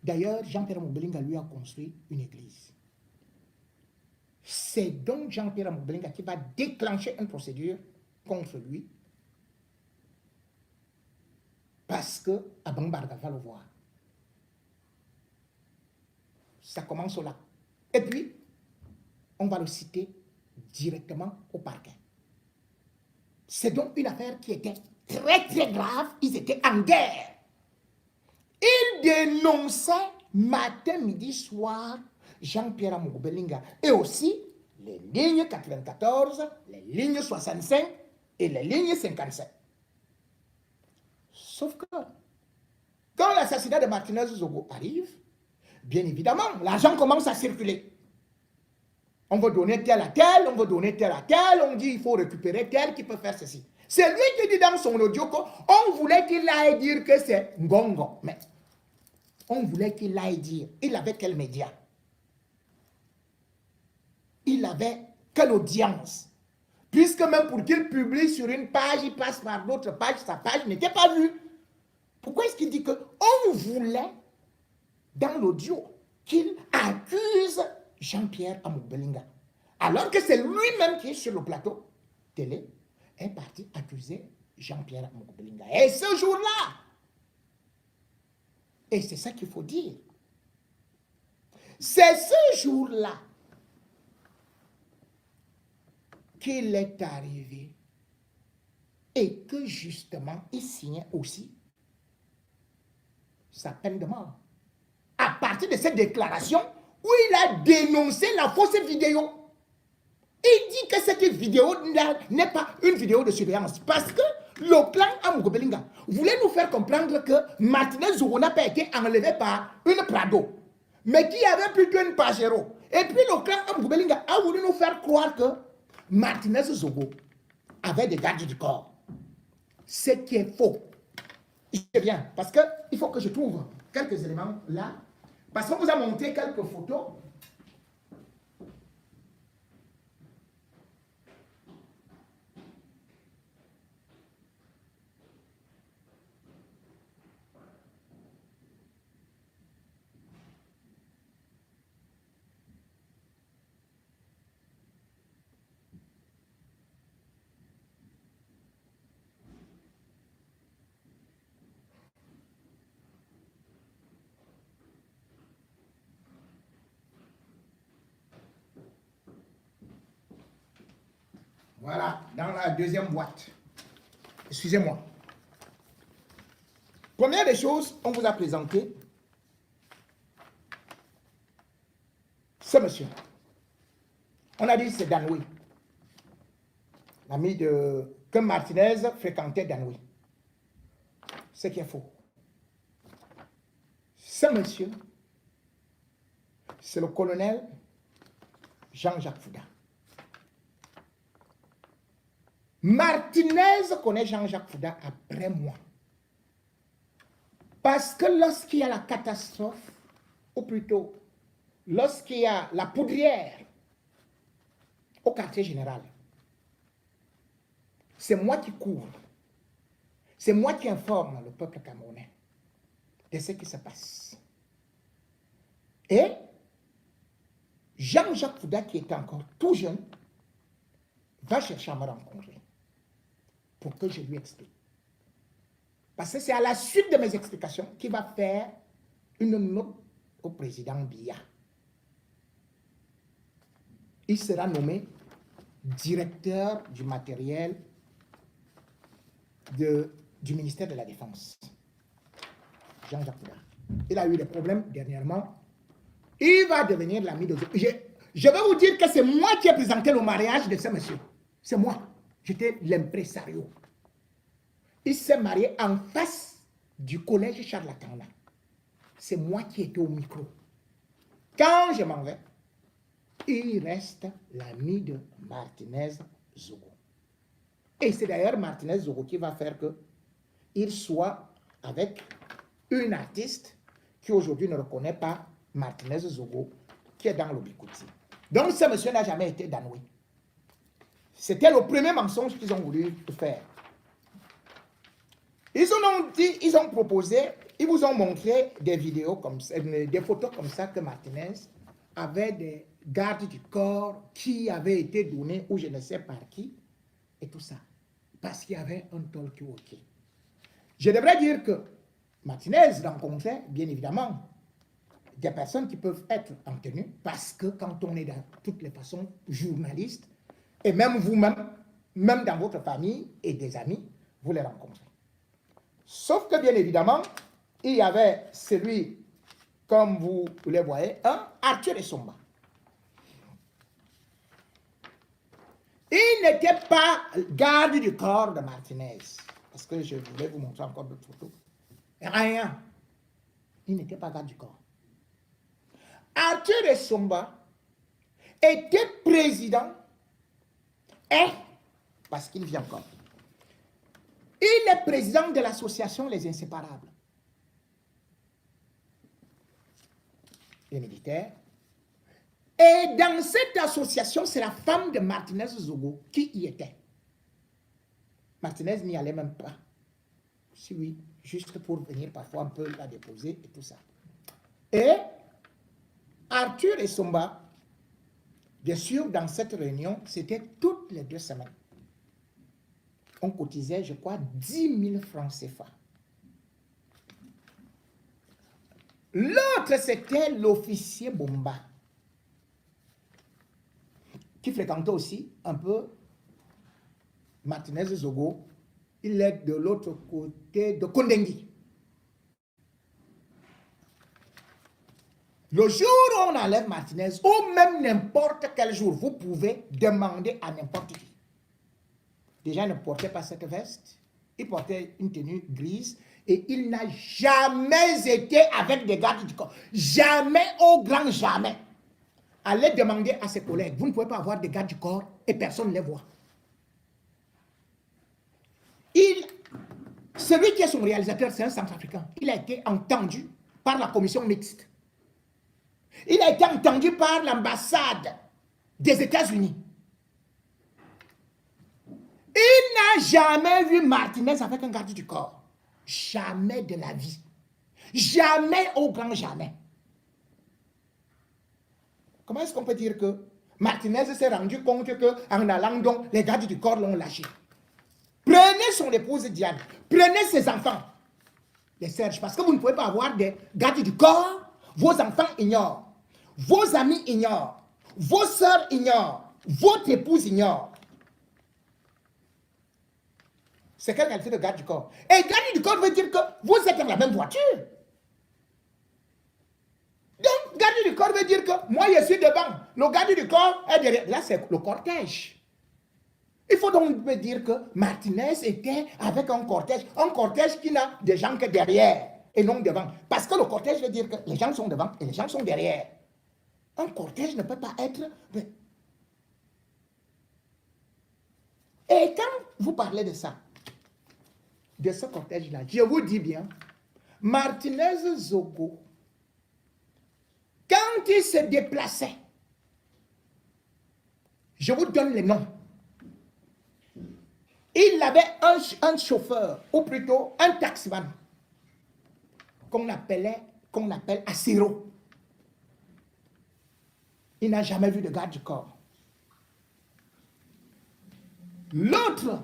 A: D'ailleurs, Jean-Pierre Amogo Belinga lui a construit une église. C'est donc Jean-Pierre Amogo Belinga qui va déclencher une procédure contre lui parce que Abangbarga va le voir. Ça commence là. Et puis, on va le citer directement au parquet. C'est donc une affaire qui était très très grave. Ils étaient en guerre. Ils dénonçaient matin, midi, soir Jean-Pierre Amogo Belinga et aussi les lignes 94, les lignes 65 et les lignes 57. Sauf que quand l'assassinat de Martinez Zogo arrive, bien évidemment, l'argent commence à circuler. On veut donner tel à tel, on veut donner tel à tel, on dit il faut récupérer tel qui peut faire ceci. C'est lui qui dit dans son audio qu'on voulait qu'il aille dire que c'est Ngongo. Mais on voulait qu'il aille dire, il avait quel média? Il avait quelle audience? Puisque même pour qu'il publie sur une page, il passe par d'autres pages, sa page n'était pas vue. Pourquoi est-ce qu'il dit qu'on voulait, dans l'audio, qu'il accuse Jean-Pierre Amogo Belinga, alors que c'est lui-même qui est sur le plateau télé, est parti accuser Jean-Pierre Amogo Belinga. Et ce jour-là, et c'est ça qu'il faut dire, c'est ce jour-là qu'il est arrivé et que justement, il signait aussi sa peine de mort. À partir de cette déclaration où il a dénoncé la fausse vidéo. Il dit que cette vidéo n'est pas une vidéo de surveillance parce que le clan Amogo Belinga voulait nous faire comprendre que Martinez Zogo n'a pas été enlevé par une Prado, mais qui avait plutôt une Pajero. Et puis le clan Amogo Belinga a voulu nous faire croire que Martinez Zogo avait des gardes du corps. Ce qui est faux. Je viens parce qu'il faut que je trouve quelques éléments là. Parce qu'on vous a montré quelques photos. Voilà, dans la deuxième boîte. Excusez-moi. Première des choses, on vous a présenté ce monsieur. On a dit c'est Danoui. L'ami que Martinez fréquentait Danoui. Ce qui est faux. Ce monsieur, c'est le colonel Jean-Jacques Fouda. Martinez connaît Jean-Jacques Fouda après moi. Parce que lorsqu'il y a la catastrophe, ou plutôt, lorsqu'il y a la poudrière au quartier général, c'est moi qui couvre. C'est moi qui informe le peuple camerounais de ce qui se passe. Et Jean-Jacques Fouda, qui était encore tout jeune, va chercher à me rencontrer pour que je lui explique. Parce que c'est à la suite de mes explications qu'il va faire une note au président Biya. Il sera nommé directeur du matériel du ministère de la Défense. Jean-Jacques Fouda. Il a eu des problèmes dernièrement. Il va devenir l'ami de... Je vais vous dire que c'est moi qui ai présenté le mariage de ce monsieur. C'est moi. J'étais l'impresario. Il s'est marié en face du collège Charles Atanda. C'est moi qui étais au micro. Quand je m'en vais, il reste l'ami de Martinez Zogo. Et c'est d'ailleurs Martinez Zogo qui va faire qu'il soit avec une artiste qui aujourd'hui ne reconnaît pas Martinez Zogo, qui est dans l'Obikouti. Donc ce monsieur n'a jamais été Danoui. C'était le premier mensonge qu'ils ont voulu faire. Ils ont proposé, ils vous ont montré des vidéos comme ça, des photos comme ça que Martinez avait des gardes du corps qui avaient été donnés ou je ne sais par qui et tout ça. Parce qu'il y avait un talkie-walkie. Je devrais dire que Martinez rencontrait, bien évidemment, des personnes qui peuvent être en tenue parce que quand on est dans toutes les façons journaliste, et même vous-même, même dans votre famille et des amis, vous les rencontrez. Sauf que, bien évidemment, il y avait celui, comme vous les voyez, Arthur Essomba. Il n'était pas garde du corps de Martinez. Parce que je voulais vous montrer encore d'autres photos. Rien. Il n'était pas garde du corps. Arthur Essomba était président et, parce qu'il vit encore, il est président de l'association Les Inséparables. Les militaires. Et dans cette association, c'est la femme de Martinez Zogo qui y était. Martinez n'y allait même pas. Si oui, juste pour venir parfois un peu la déposer et tout ça. Et Arthur Essomba, bien sûr, dans cette réunion, c'était toutes les 2 semaines. On cotisait, je crois, 10 000 francs CFA. L'autre, c'était l'officier Bomba, qui fréquentait aussi un peu Martinez Zogo. Il est de l'autre côté de Kondengi. Le jour où on enlève Martinez, ou même n'importe quel jour, vous pouvez demander à n'importe qui. Déjà, il ne portait pas cette veste. Il portait une tenue grise. Et il n'a jamais été avec des gardes du corps. Jamais, au grand jamais. Allez demander à ses collègues. Vous ne pouvez pas avoir des gardes du corps et personne ne les voit. Celui qui est son réalisateur, c'est un Centrafricain. Il a été entendu par la commission mixte. Il a été entendu par l'ambassade des États-Unis. Il n'a jamais vu Martinez avec un garde du corps. Jamais de la vie. Jamais au grand jamais. Comment est-ce qu'on peut dire que Martinez s'est rendu compte qu'en allant donc, les gardes du corps l'ont lâché? Prenez son épouse Diane, prenez ses enfants, les Serge, parce que vous ne pouvez pas avoir des gardes du corps, vos enfants ignorent, vos amis ignorent, vos soeurs ignorent, votre épouse ignore. C'est quelle qualité de garde du corps? Et garde du corps veut dire que vous êtes dans la même voiture. Donc, garde du corps veut dire que moi, je suis devant. Le garde du corps est derrière. Là, c'est le cortège. Il faut donc me dire que Martinez était avec un cortège qui n'a des gens que derrière et non devant. Parce que le cortège veut dire que les gens sont devant et les gens sont derrière. Un cortège ne peut pas être... Et quand vous parlez de ça, de ce cortège-là, je vous dis bien, Martinez Zogo, quand il se déplaçait, je vous donne les noms. Il avait un chauffeur, ou plutôt un taximan, qu'on appelle Assiro. Il n'a jamais vu de garde du corps. L'autre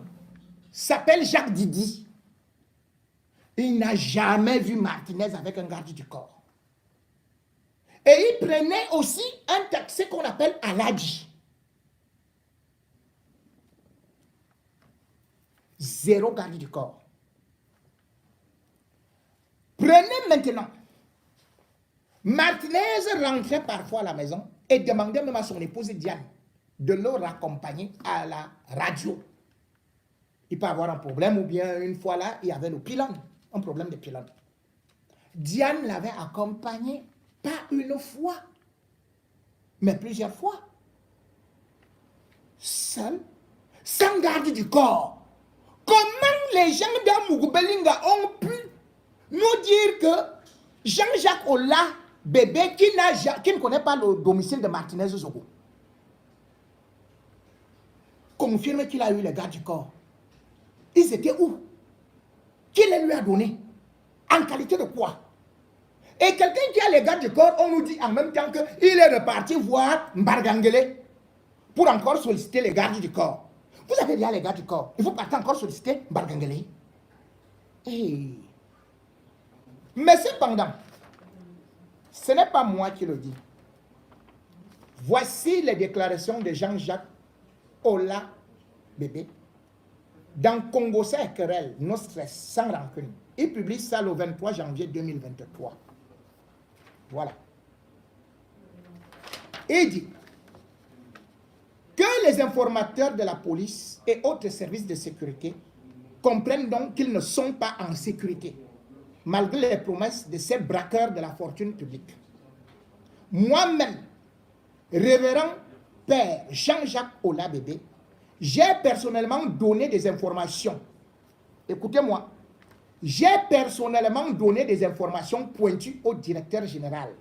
A: s'appelle Jacques Didi. Il n'a jamais vu Martinez avec un garde du corps. Et il prenait aussi un taxi qu'on appelle Aladji. Zéro garde du corps. Prenez maintenant. Martinez rentrait parfois à la maison et demandait même à son épouse Diane de le raccompagner à la radio. Il peut avoir un problème ou bien une fois là, il y avait le pylône, un problème de pylône. Diane l'avait accompagné pas une fois, mais plusieurs fois. Seul, sans garde du corps. Comment les gens d'Amouroubelinga ont pu nous dire que Jean-Jacques Ola, bébé, qui ne connaît pas le domicile de Martinez Zogo, confirme qu'il a eu les gardes du corps. Ils étaient où? Qui les lui a donné? En qualité de quoi? Et quelqu'un qui a les gardes du corps, on nous dit en même temps qu'il est reparti voir Mbargangele pour encore solliciter les gardes du corps. Vous avez déjà les gardes du corps. Et vous partez encore solliciter Mbargangele. Hey. Mais cependant, ce n'est pas moi qui le dis. Voici les déclarations de Jean-Jacques Ola Bébé dans Congo sans querelle, no stress, sans rancune. Il publie ça le 23 janvier 2023. Voilà. Il dit que les informateurs de la police et autres services de sécurité comprennent donc qu'ils ne sont pas en sécurité, malgré les promesses de ces braqueurs de la fortune publique. Moi-même, révérend Père Jean-Jacques Ola Bébé, j'ai personnellement donné des informations. Écoutez-moi. J'ai personnellement donné des informations pointues au directeur général,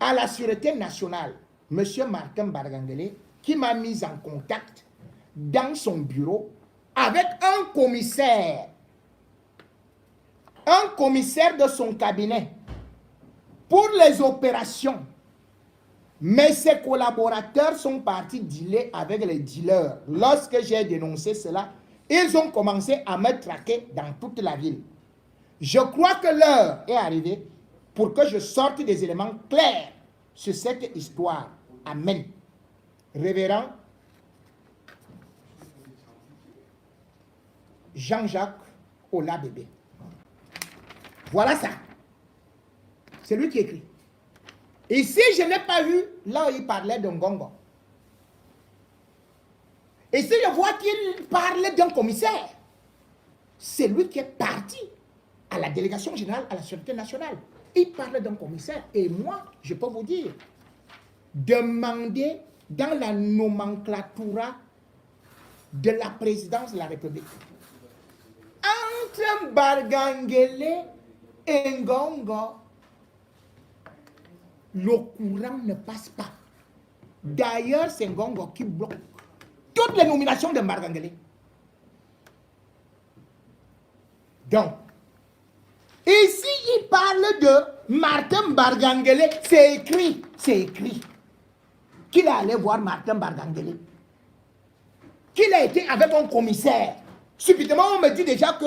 A: à la Sûreté nationale, M. Martin Mbargangele, qui m'a mis en contact dans son bureau avec un commissaire de son cabinet pour les opérations. Mais ses collaborateurs sont partis dealer avec les dealers. Lorsque j'ai dénoncé cela, ils ont commencé à me traquer dans toute la ville. Je crois que l'heure est arrivée pour que je sorte des éléments clairs sur cette histoire. Amen. Révérend Jean-Jacques Ola Bébé. Voilà ça. C'est lui qui écrit. Ici, je n'ai pas vu là où il parlait d'un gongo. Ici, je vois qu'il parlait d'un commissaire. C'est lui qui est parti à la délégation générale à la Sûreté nationale. Il parlait d'un commissaire. Et moi, je peux vous dire, demandez dans la nomenclatura de la présidence de la République. Entre Mbargangele et Ngongo, le courant ne passe pas. D'ailleurs, c'est Ngongo qui bloque toutes les nominations de Mbargangele. Donc, ici, il parle de Martin Mbargangele. C'est écrit qu'il est allé voir Martin Mbargangele, qu'il a été avec un commissaire. Subitement, on me dit déjà que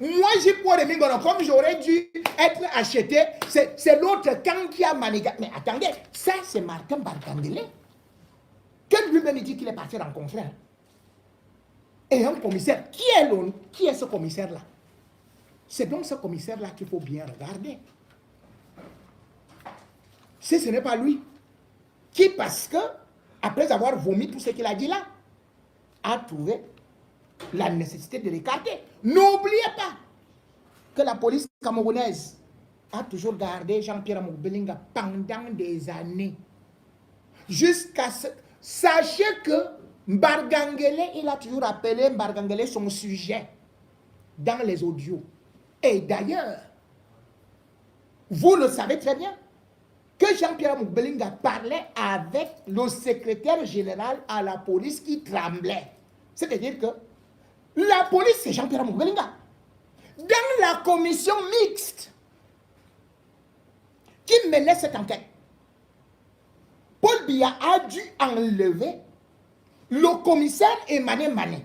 A: moi, j'ai pour les mingono, comme j'aurais dû être acheté, c'est l'autre camp qui a manigancé. Mais attendez, ça, c'est Martin Mbargangele. Que lui-même dit qu'il est parti rencontrer. et un commissaire. Qui est ce commissaire-là? C'est donc ce commissaire-là qu'il faut bien regarder. Si ce n'est pas lui, qui, parce que, après avoir vomi tout ce qu'il a dit là, a trouvé la nécessité de l'écarter. N'oubliez pas que la police camerounaise a toujours gardé Jean-Pierre Amour-Bellinga pendant des années. Jusqu'à ce... Sachez que Mbargangele, il a toujours appelé Mbargangele son sujet dans les audios. Et d'ailleurs, vous le savez très bien, que Jean-Pierre Amour-Bellinga parlait avec le secrétaire général à la police qui tremblait. C'est-à-dire que la police, c'est Jean-Pierre Amour-Bellinga. Dans la commission mixte qui menait cette enquête, Paul Biya a dû enlever le commissaire Emmané Mané.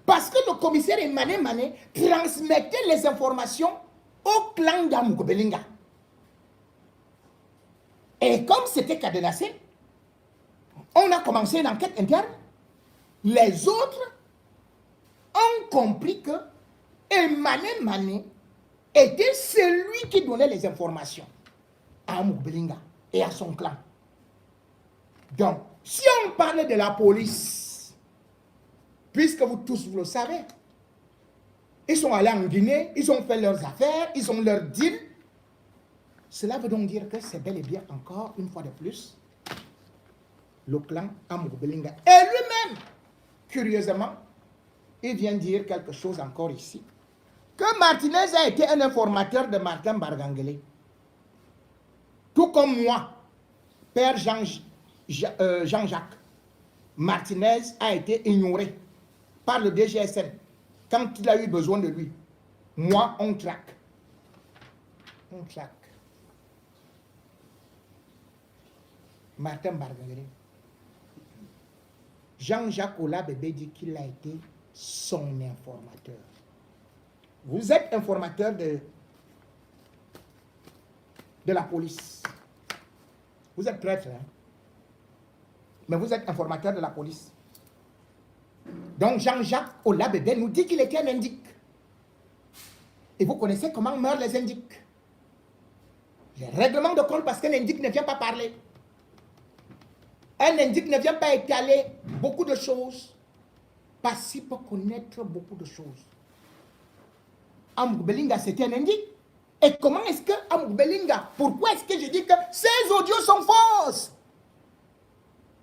A: Parce que le commissaire Emmané Mané transmettait les informations au clan d'Amour-Bellinga. Et comme c'était cadenassé, on a commencé une enquête interne. Les autres ont compris que Emmané Mané était celui qui donnait les informations à Amour-Bellinga et à son clan. Donc, si on parle de la police, puisque vous tous vous le savez, ils sont allés en Guinée, ils ont fait leurs affaires, ils ont leur deal. Cela veut donc dire que c'est bel et bien encore, une fois de plus, le clan Amour-Bellinga. Et lui-même, curieusement, il vient dire quelque chose encore ici, que Martinez a été un informateur de Martin Mbargangele. Tout comme moi, Père Jean-Jacques, Martinez a été ignoré par le DGSN quand il a eu besoin de lui. Moi, on traque. On traque. Martin Mbargangele. Jean-Jacques Ola Bébé dit qu'il a été son informateur. Vous êtes informateur de la police. Vous êtes prêtre, hein? Mais vous êtes informateur de la police. Donc Jean-Jacques Ola Bébé nous dit qu'il était un indique. Et vous connaissez comment meurent les indiques. Les règlements de compte parce qu'un indique ne vient pas parler. Un indique ne vient pas étaler beaucoup de choses parce qu'il peut connaître beaucoup de choses. Amour-Bellinga, c'était un indique. Et comment est-ce que Amour-Bellinga, pourquoi est-ce que je dis que ces audios sont fausses?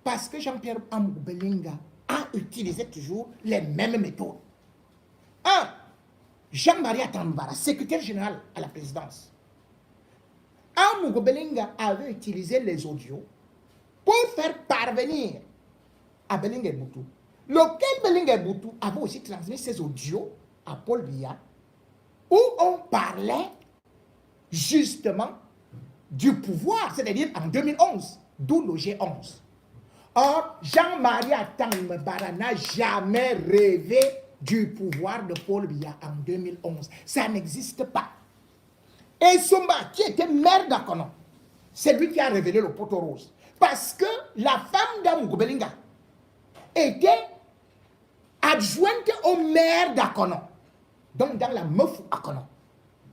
A: Parce que Jean-Pierre Amour-Bellinga a utilisé toujours les mêmes méthodes. 1. Jean-Marie Atambara, secrétaire général à la présidence. Amour-Bellinga avait utilisé les audios pour faire parvenir à Bellinga Boutou, lequel Bellinga Boutou avait aussi transmis ses audios à Paul Biya, où on parlait justement du pouvoir, c'est-à-dire en 2011, d'où le G11. Or, Jean-Marie Atambara n'a jamais rêvé du pouvoir de Paul Biya en 2011. Ça n'existe pas. Et Somba, qui était maire d'Akono, c'est lui qui a révélé le poteau rose. Parce que la femme d'Amour-Bellinga était adjointe au maire d'Akono. Donc dans la meuf Akono.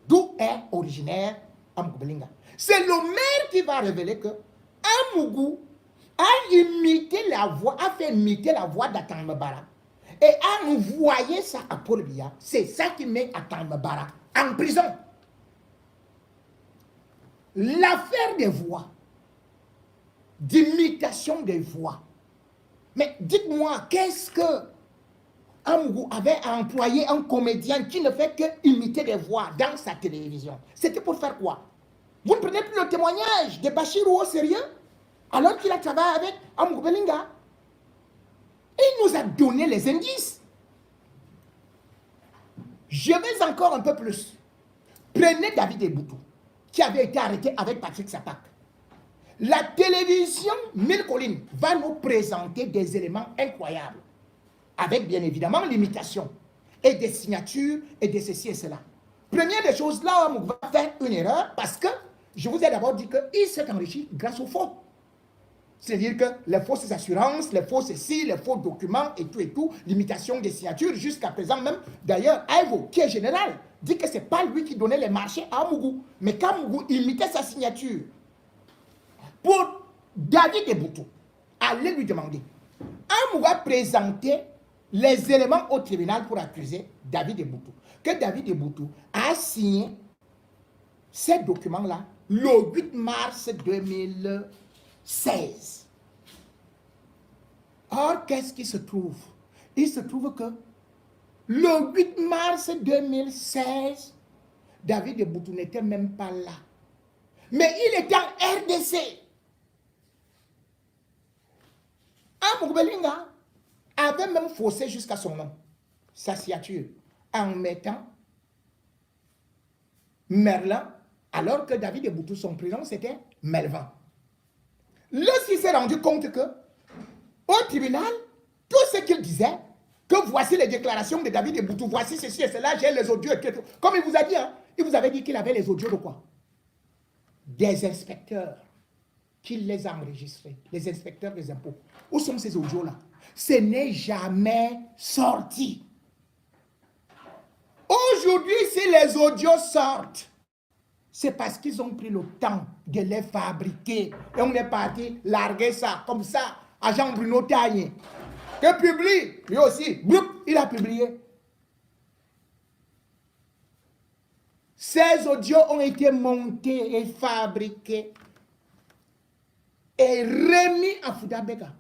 A: D'où est originaire Amour-Bellinga. C'est le maire qui va révéler que Amougou a imité la voix, a fait imiter la voix d'Atambara et a envoyé ça à Paul Biya. C'est ça qui met Atambara en prison. L'affaire des voix, d'imitation des voix. Mais dites-moi, qu'est-ce que Amougou avait employé un comédien qui ne fait que imiter des voix dans sa télévision? C'était pour faire quoi? Vous ne prenez plus le témoignage de Bachirou au sérieux alors qu'il a travaillé avec Amour-Bellinga. Il nous a donné les indices. Je vais encore un peu plus. Prenez David Eboutou, qui avait été arrêté avec Patrick Sapak. La télévision Mille Collines va nous présenter des éléments incroyables, avec bien évidemment l'imitation, et des signatures, et de ceci et cela. Première des choses, là, on va faire une erreur, parce que je vous ai d'abord dit qu'il s'est enrichi grâce au faux. C'est-à-dire que les fausses assurances, les faux ceci, les faux documents et tout, l'imitation des signatures, jusqu'à présent même, d'ailleurs, Aïvo, qui est général, dit que ce n'est pas lui qui donnait les marchés à Mougou, mais qu'Amougou imitait sa signature. Pour David Eboutou, allez lui demander. Amougou a présenté les éléments au tribunal pour accuser David Eboutou. Que David Eboutou a signé ces documents-là le 8 mars 2016. Or, qu'est-ce qui se trouve? Il se trouve que le 8 mars 2016, David Eboutou n'était même pas là. Mais il était en RDC. Amourbelinga avait même faussé jusqu'à son nom, sa signature, en mettant Merlin, alors que David Eboutou, son prénom, c'était Melvin. Lorsqu'il s'est rendu compte que, au tribunal, tout ce qu'il disait, que voici les déclarations de David Eboutou, voici ceci et cela, j'ai les audios, etc. Comme il vous a dit, hein, il vous avait dit qu'il avait les audios de quoi? Des inspecteurs, qu'il les a enregistrés, les inspecteurs des impôts. Où sont ces audios-là? Ce n'est jamais sorti. Aujourd'hui, si les audios sortent, c'est parce qu'ils ont pris le temps de les fabriquer. Et on est parti larguer ça, comme ça, à Jean-Bruno Tagne, que publie, lui aussi, bloup, il a publié. Ces audios ont été montés et fabriqués et remis à Foudabega.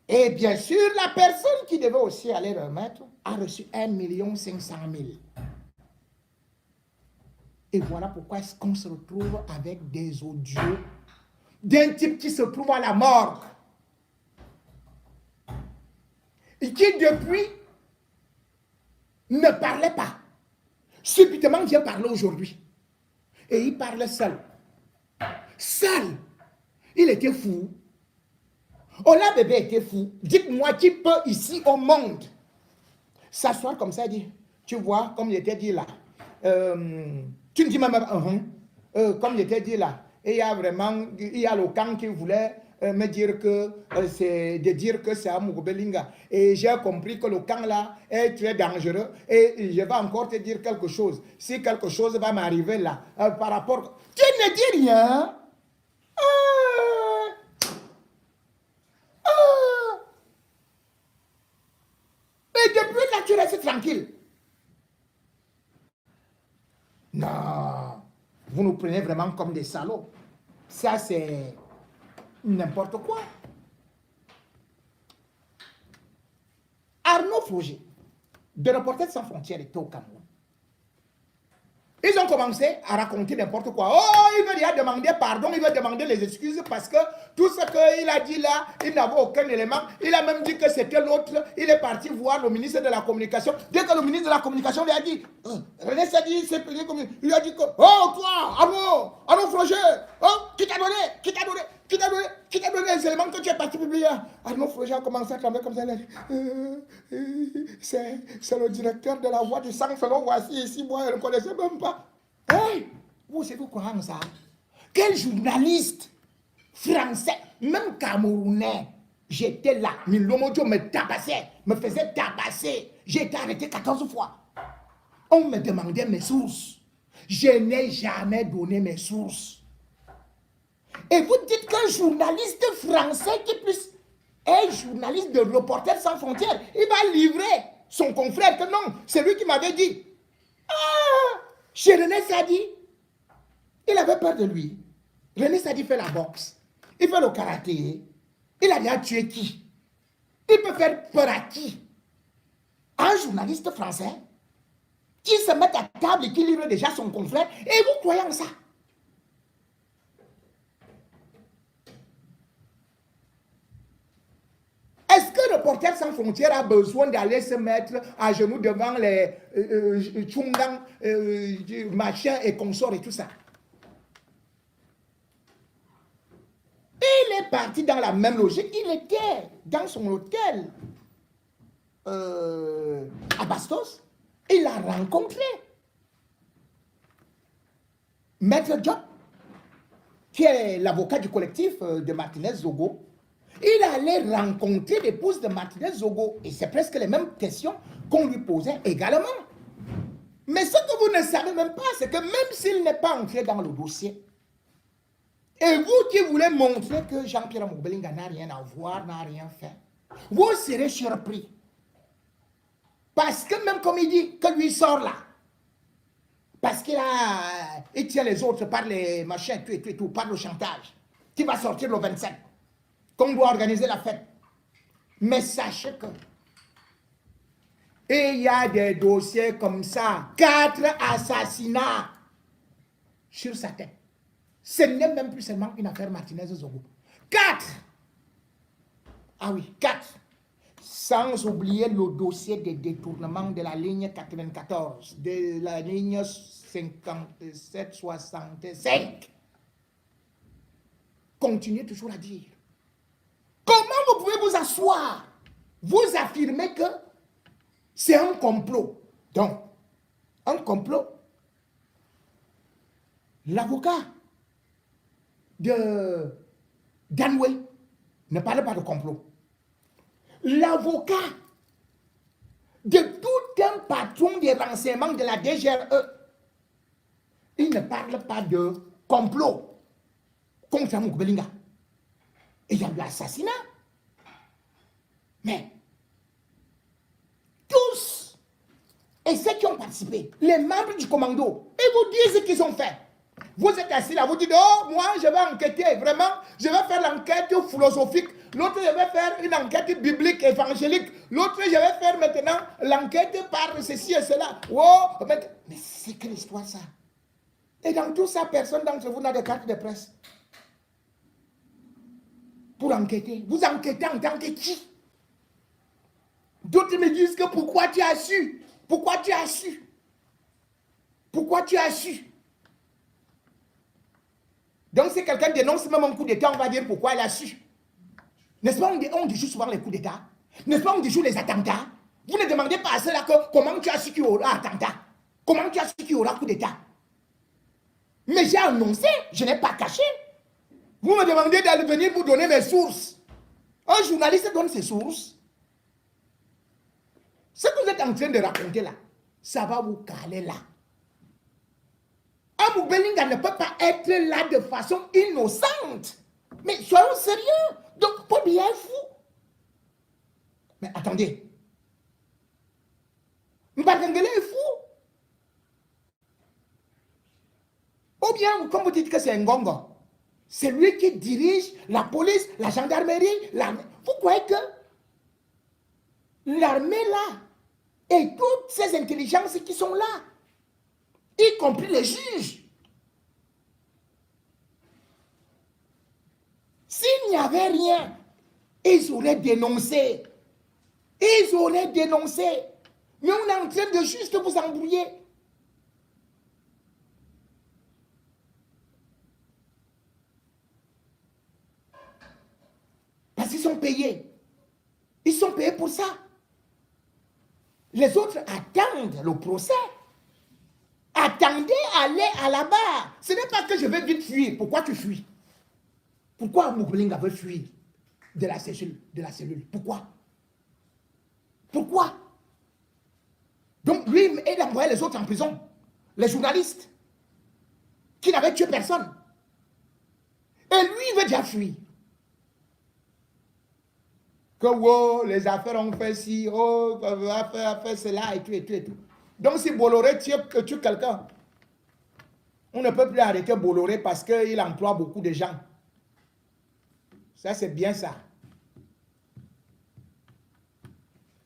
A: Et bien sûr, la personne qui devait aussi aller remettre a reçu 1 500 000. Et voilà pourquoi est-ce qu'on se retrouve avec des audios d'un type qui se trouve à la morgue. Et qui depuis ne parlait pas. Subitement vient parler aujourd'hui. Et il parle seul. Seul. Il était fou. Ola bébé était fou. Dites-moi qui peut ici au monde s'asseoir comme ça et dire, tu vois, comme il était dit là, tu ne dis même pas, comme il était dit là, et il y a vraiment, il y a le camp qui voulait me dire que c'est de dire que c'est Amourbelinga. Et j'ai compris que le camp là est très dangereux et je vais encore te dire quelque chose. Si quelque chose va m'arriver là, par rapport, tu ne dis rien. Et depuis là, tu restes tranquille. Non, vous nous prenez vraiment comme des salauds. Ça, c'est n'importe quoi. Arnaud Froger, de Reporters sans frontières, était au Cameroun. Ils ont commencé à raconter n'importe quoi. Oh, il veut déjà demander pardon, il veut demander les excuses parce que tout ce qu'il a dit là, il n'avait aucun élément. Il a même dit que c'était l'autre. Il est parti voir le ministre de la Communication. Dès que le ministre de la Communication lui a dit, René Sadi, c'est plus comme il lui a dit que, oh toi, Arnaud Froger, oh, qui t'a donné les éléments que tu es parti publier. Arnaud Froger a commencé à trembler comme ça. C'est le directeur de la Voix du Sang, selon voici ici, moi je ne connaissais même pas. Hey, vous savez quoi ça? Quel journaliste français, même camerounais, j'étais là, Milomodio me tabassait, me faisait tabasser. J'ai été arrêté 14 fois. On me demandait mes sources. Je n'ai jamais donné mes sources. Et vous dites qu'un journaliste français qui plus est journaliste de Reporters sans frontières, il va livrer son confrère que non, c'est lui qui m'avait dit. Ah, chez René Sadi, il avait peur de lui. René Sadi fait la boxe, il fait le karaté. Il a déjà tué qui? Il peut faire peur à qui? Un journaliste français qui se met à table et qui livre déjà son confrère, et vous croyez en ça? Est-ce que Reporters sans frontières a besoin d'aller se mettre à genoux devant les Tchungang, machin et consorts et tout ça? Il est parti dans la même logique. Il était dans son hôtel à Bastos. Il a rencontré Maître Diop, qui est l'avocat du collectif de Martinez Zogo, il allait rencontrer l'épouse de Martinez Zogo. Et c'est presque les mêmes questions qu'on lui posait également. Mais ce que vous ne savez même pas, c'est que même s'il n'est pas entré dans le dossier, et vous qui voulez montrer que Jean-Pierre Moubelinga n'a rien à voir, n'a rien fait, vous serez surpris. Parce que même comme il dit que lui sort là, parce il tient les autres par les machins, tout, par le chantage, qui va sortir le 27, qu'on doit organiser la fête. Mais sachez que il y a des dossiers comme ça, 4 assassinats sur sa tête. Ce n'est même plus seulement une affaire Martinez Zogo. 4! Ah oui, 4. Sans oublier le dossier des détournements de la ligne 94, de la ligne 57-65. Continuez toujours à dire. Comment vous pouvez vous asseoir? Vous affirmez que c'est un complot. Donc, un complot. L'avocat de Danway ne parle pas de complot. L'avocat de tout un patron des renseignements de la DGRE, il ne parle pas de complot contre Moubelinga. Et il y a eu l'assassinat. Mais tous, et ceux qui ont participé, les membres du commando, ils vous disent ce qu'ils ont fait. Vous êtes assis là, vous dites, oh, moi je vais enquêter, vraiment, je vais faire l'enquête philosophique, l'autre je vais faire une enquête biblique, évangélique, l'autre je vais faire maintenant l'enquête par ceci et cela. Oh, mais c'est quelle histoire ça? Et dans tout ça, personne d'entre vous n'a de carte de presse pour enquêter. Vous enquêtez en tant que qui? D'autres me disent que pourquoi tu as su? Pourquoi tu as su? Pourquoi tu as su? Donc si quelqu'un dénonce même un coup d'État, on va dire pourquoi il a su. N'est-ce pas, on dit souvent les coups d'État? N'est-ce pas, on dit les attentats? Vous ne demandez pas à cela que comment tu as su qu'il y aura attentat? Comment tu as su qu'il y aura coup d'État? Mais j'ai annoncé, je n'ai pas caché. Vous me demandez d'aller venir vous donner mes sources. Un journaliste donne ses sources. Ce que vous êtes en train de raconter là, ça va vous caler là. Moubelinga ne peut pas être là de façon innocente. Mais soyons sérieux. Donc, Paul Biya est fou. Mais attendez. Mbakangele est fou. Ou bien, comme vous dites que c'est un gongo, c'est lui qui dirige la police, la gendarmerie, l'armée. Vous croyez que l'armée là, et toutes ces intelligences qui sont là, y compris les juges, s'il n'y avait rien, ils auraient dénoncé. Ils auraient dénoncé. Mais on est en train de juste vous embrouiller. Parce qu'ils sont payés. Ils sont payés pour ça. Les autres attendent le procès. Attendez, allez à la barre. Ce n'est pas que je vais vite fuir. Pourquoi tu fuis? Pourquoi Moubelinga veut fuir de la cellule? Pourquoi? Pourquoi? Donc lui, il envoyait les autres en prison. Les journalistes qui n'avaient tué personne. Et lui, il veut déjà fuir. Que oh, les affaires ont fait ci, oh, a fait cela et tout, et tout, et tout. Donc si Bolloré tue quelqu'un, on ne peut plus arrêter Bolloré parce qu'il emploie beaucoup de gens. Ça, c'est bien ça.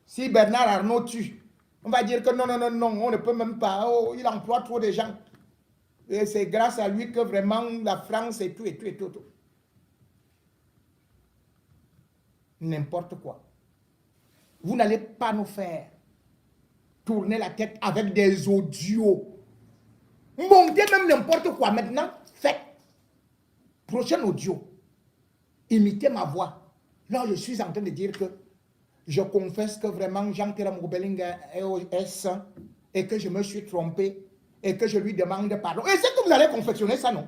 A: Si Bernard Arnault tue, on va dire que non, on ne peut même pas. Oh, il emploie trop de gens. Et c'est grâce à lui que vraiment la France et tout. N'importe quoi. Vous n'allez pas nous faire tourner la tête avec des audios. Montez même n'importe quoi. Maintenant, faites. Prochain audio. Imitez ma voix. Là, je suis en train de dire que je confesse que vraiment Jean-Pierre Moubelinga est saint et que je me suis trompé et que je lui demande pardon. Et c'est que vous allez confectionner ça, non?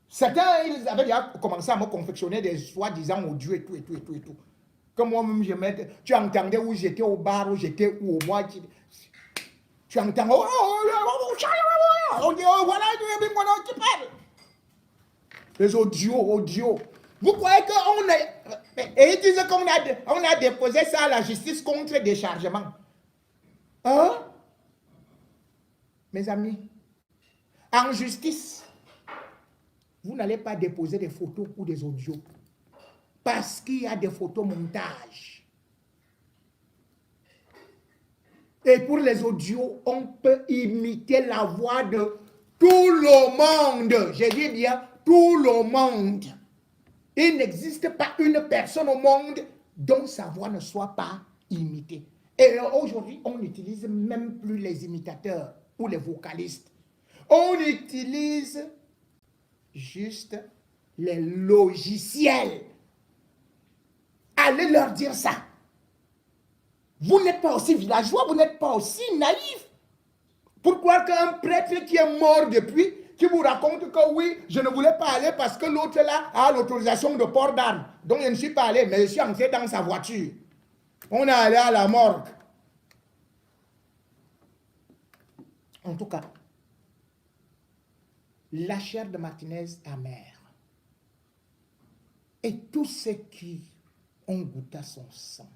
A: Certains, ils avaient déjà commencé à me confectionner des soi-disant audios et tout, et tout, et tout, et tout. Comme moi-même, je mettais, tu entendais où j'étais au bar, où j'étais où au mois. Tu entends, on dit, oh, voilà, tu parles. Les audios. Vous croyez qu'on a. Et ils disent qu'on a déposé ça à la justice contre déchargement. Hein? Mes amis, en justice, vous n'allez pas déposer des photos ou des audios. Parce qu'il y a des photomontages. Et pour les audios, on peut imiter la voix de tout le monde. Je dis bien tout le monde. Il n'existe pas une personne au monde dont sa voix ne soit pas imitée. Et aujourd'hui, on n'utilise même plus les imitateurs ou les vocalistes. On utilise juste les logiciels. Allez leur dire ça. Vous n'êtes pas aussi villageois, vous n'êtes pas aussi naïf. Pour croire qu'un prêtre qui est mort depuis, qui vous raconte que oui, je ne voulais pas aller parce que l'autre là a l'autorisation de port d'armes. Donc je ne suis pas allé, mais je suis entré dans sa voiture. On est allé à la morgue. En tout cas, la chair de Martinez amère. Et tous ceux qui ont goûté son sang,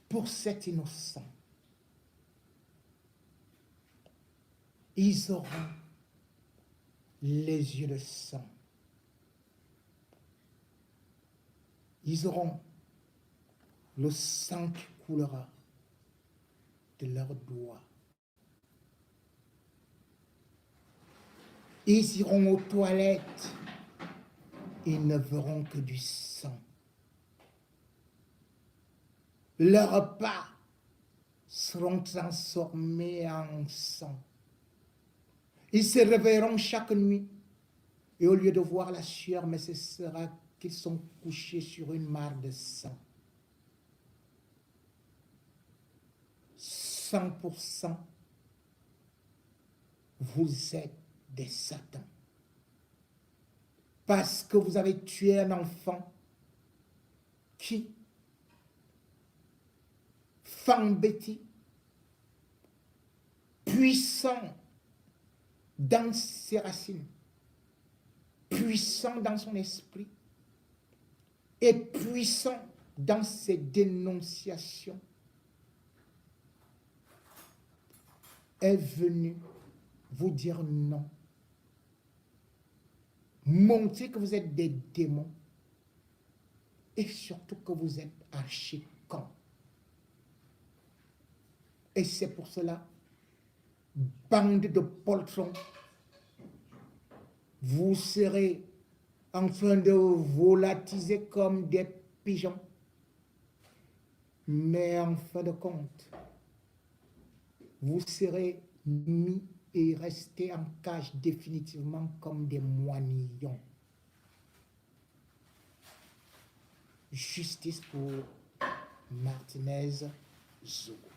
A: pour cet innocent, ils auront les yeux de sang. Ils auront le sang qui coulera de leurs doigts. Ils iront aux toilettes. Ils ne verront que du sang. Leurs pas seront transformés en sang. Ils se réveilleront chaque nuit et au lieu de voir la sueur, mais ce sera qu'ils sont couchés sur une mare de sang. 100%, vous êtes des satans. Parce que vous avez tué un enfant qui, Fambeti, puissant dans ses racines, puissant dans son esprit et puissant dans ses dénonciations, est venu vous dire non. Montrer que vous êtes des démons et surtout que vous êtes archi-cons. Et c'est pour cela, bande de poltrons, vous serez en train de volatiser comme des pigeons. Mais en fin de compte, vous serez mis et restés en cage définitivement comme des moignons. Justice pour Martinez Zogo.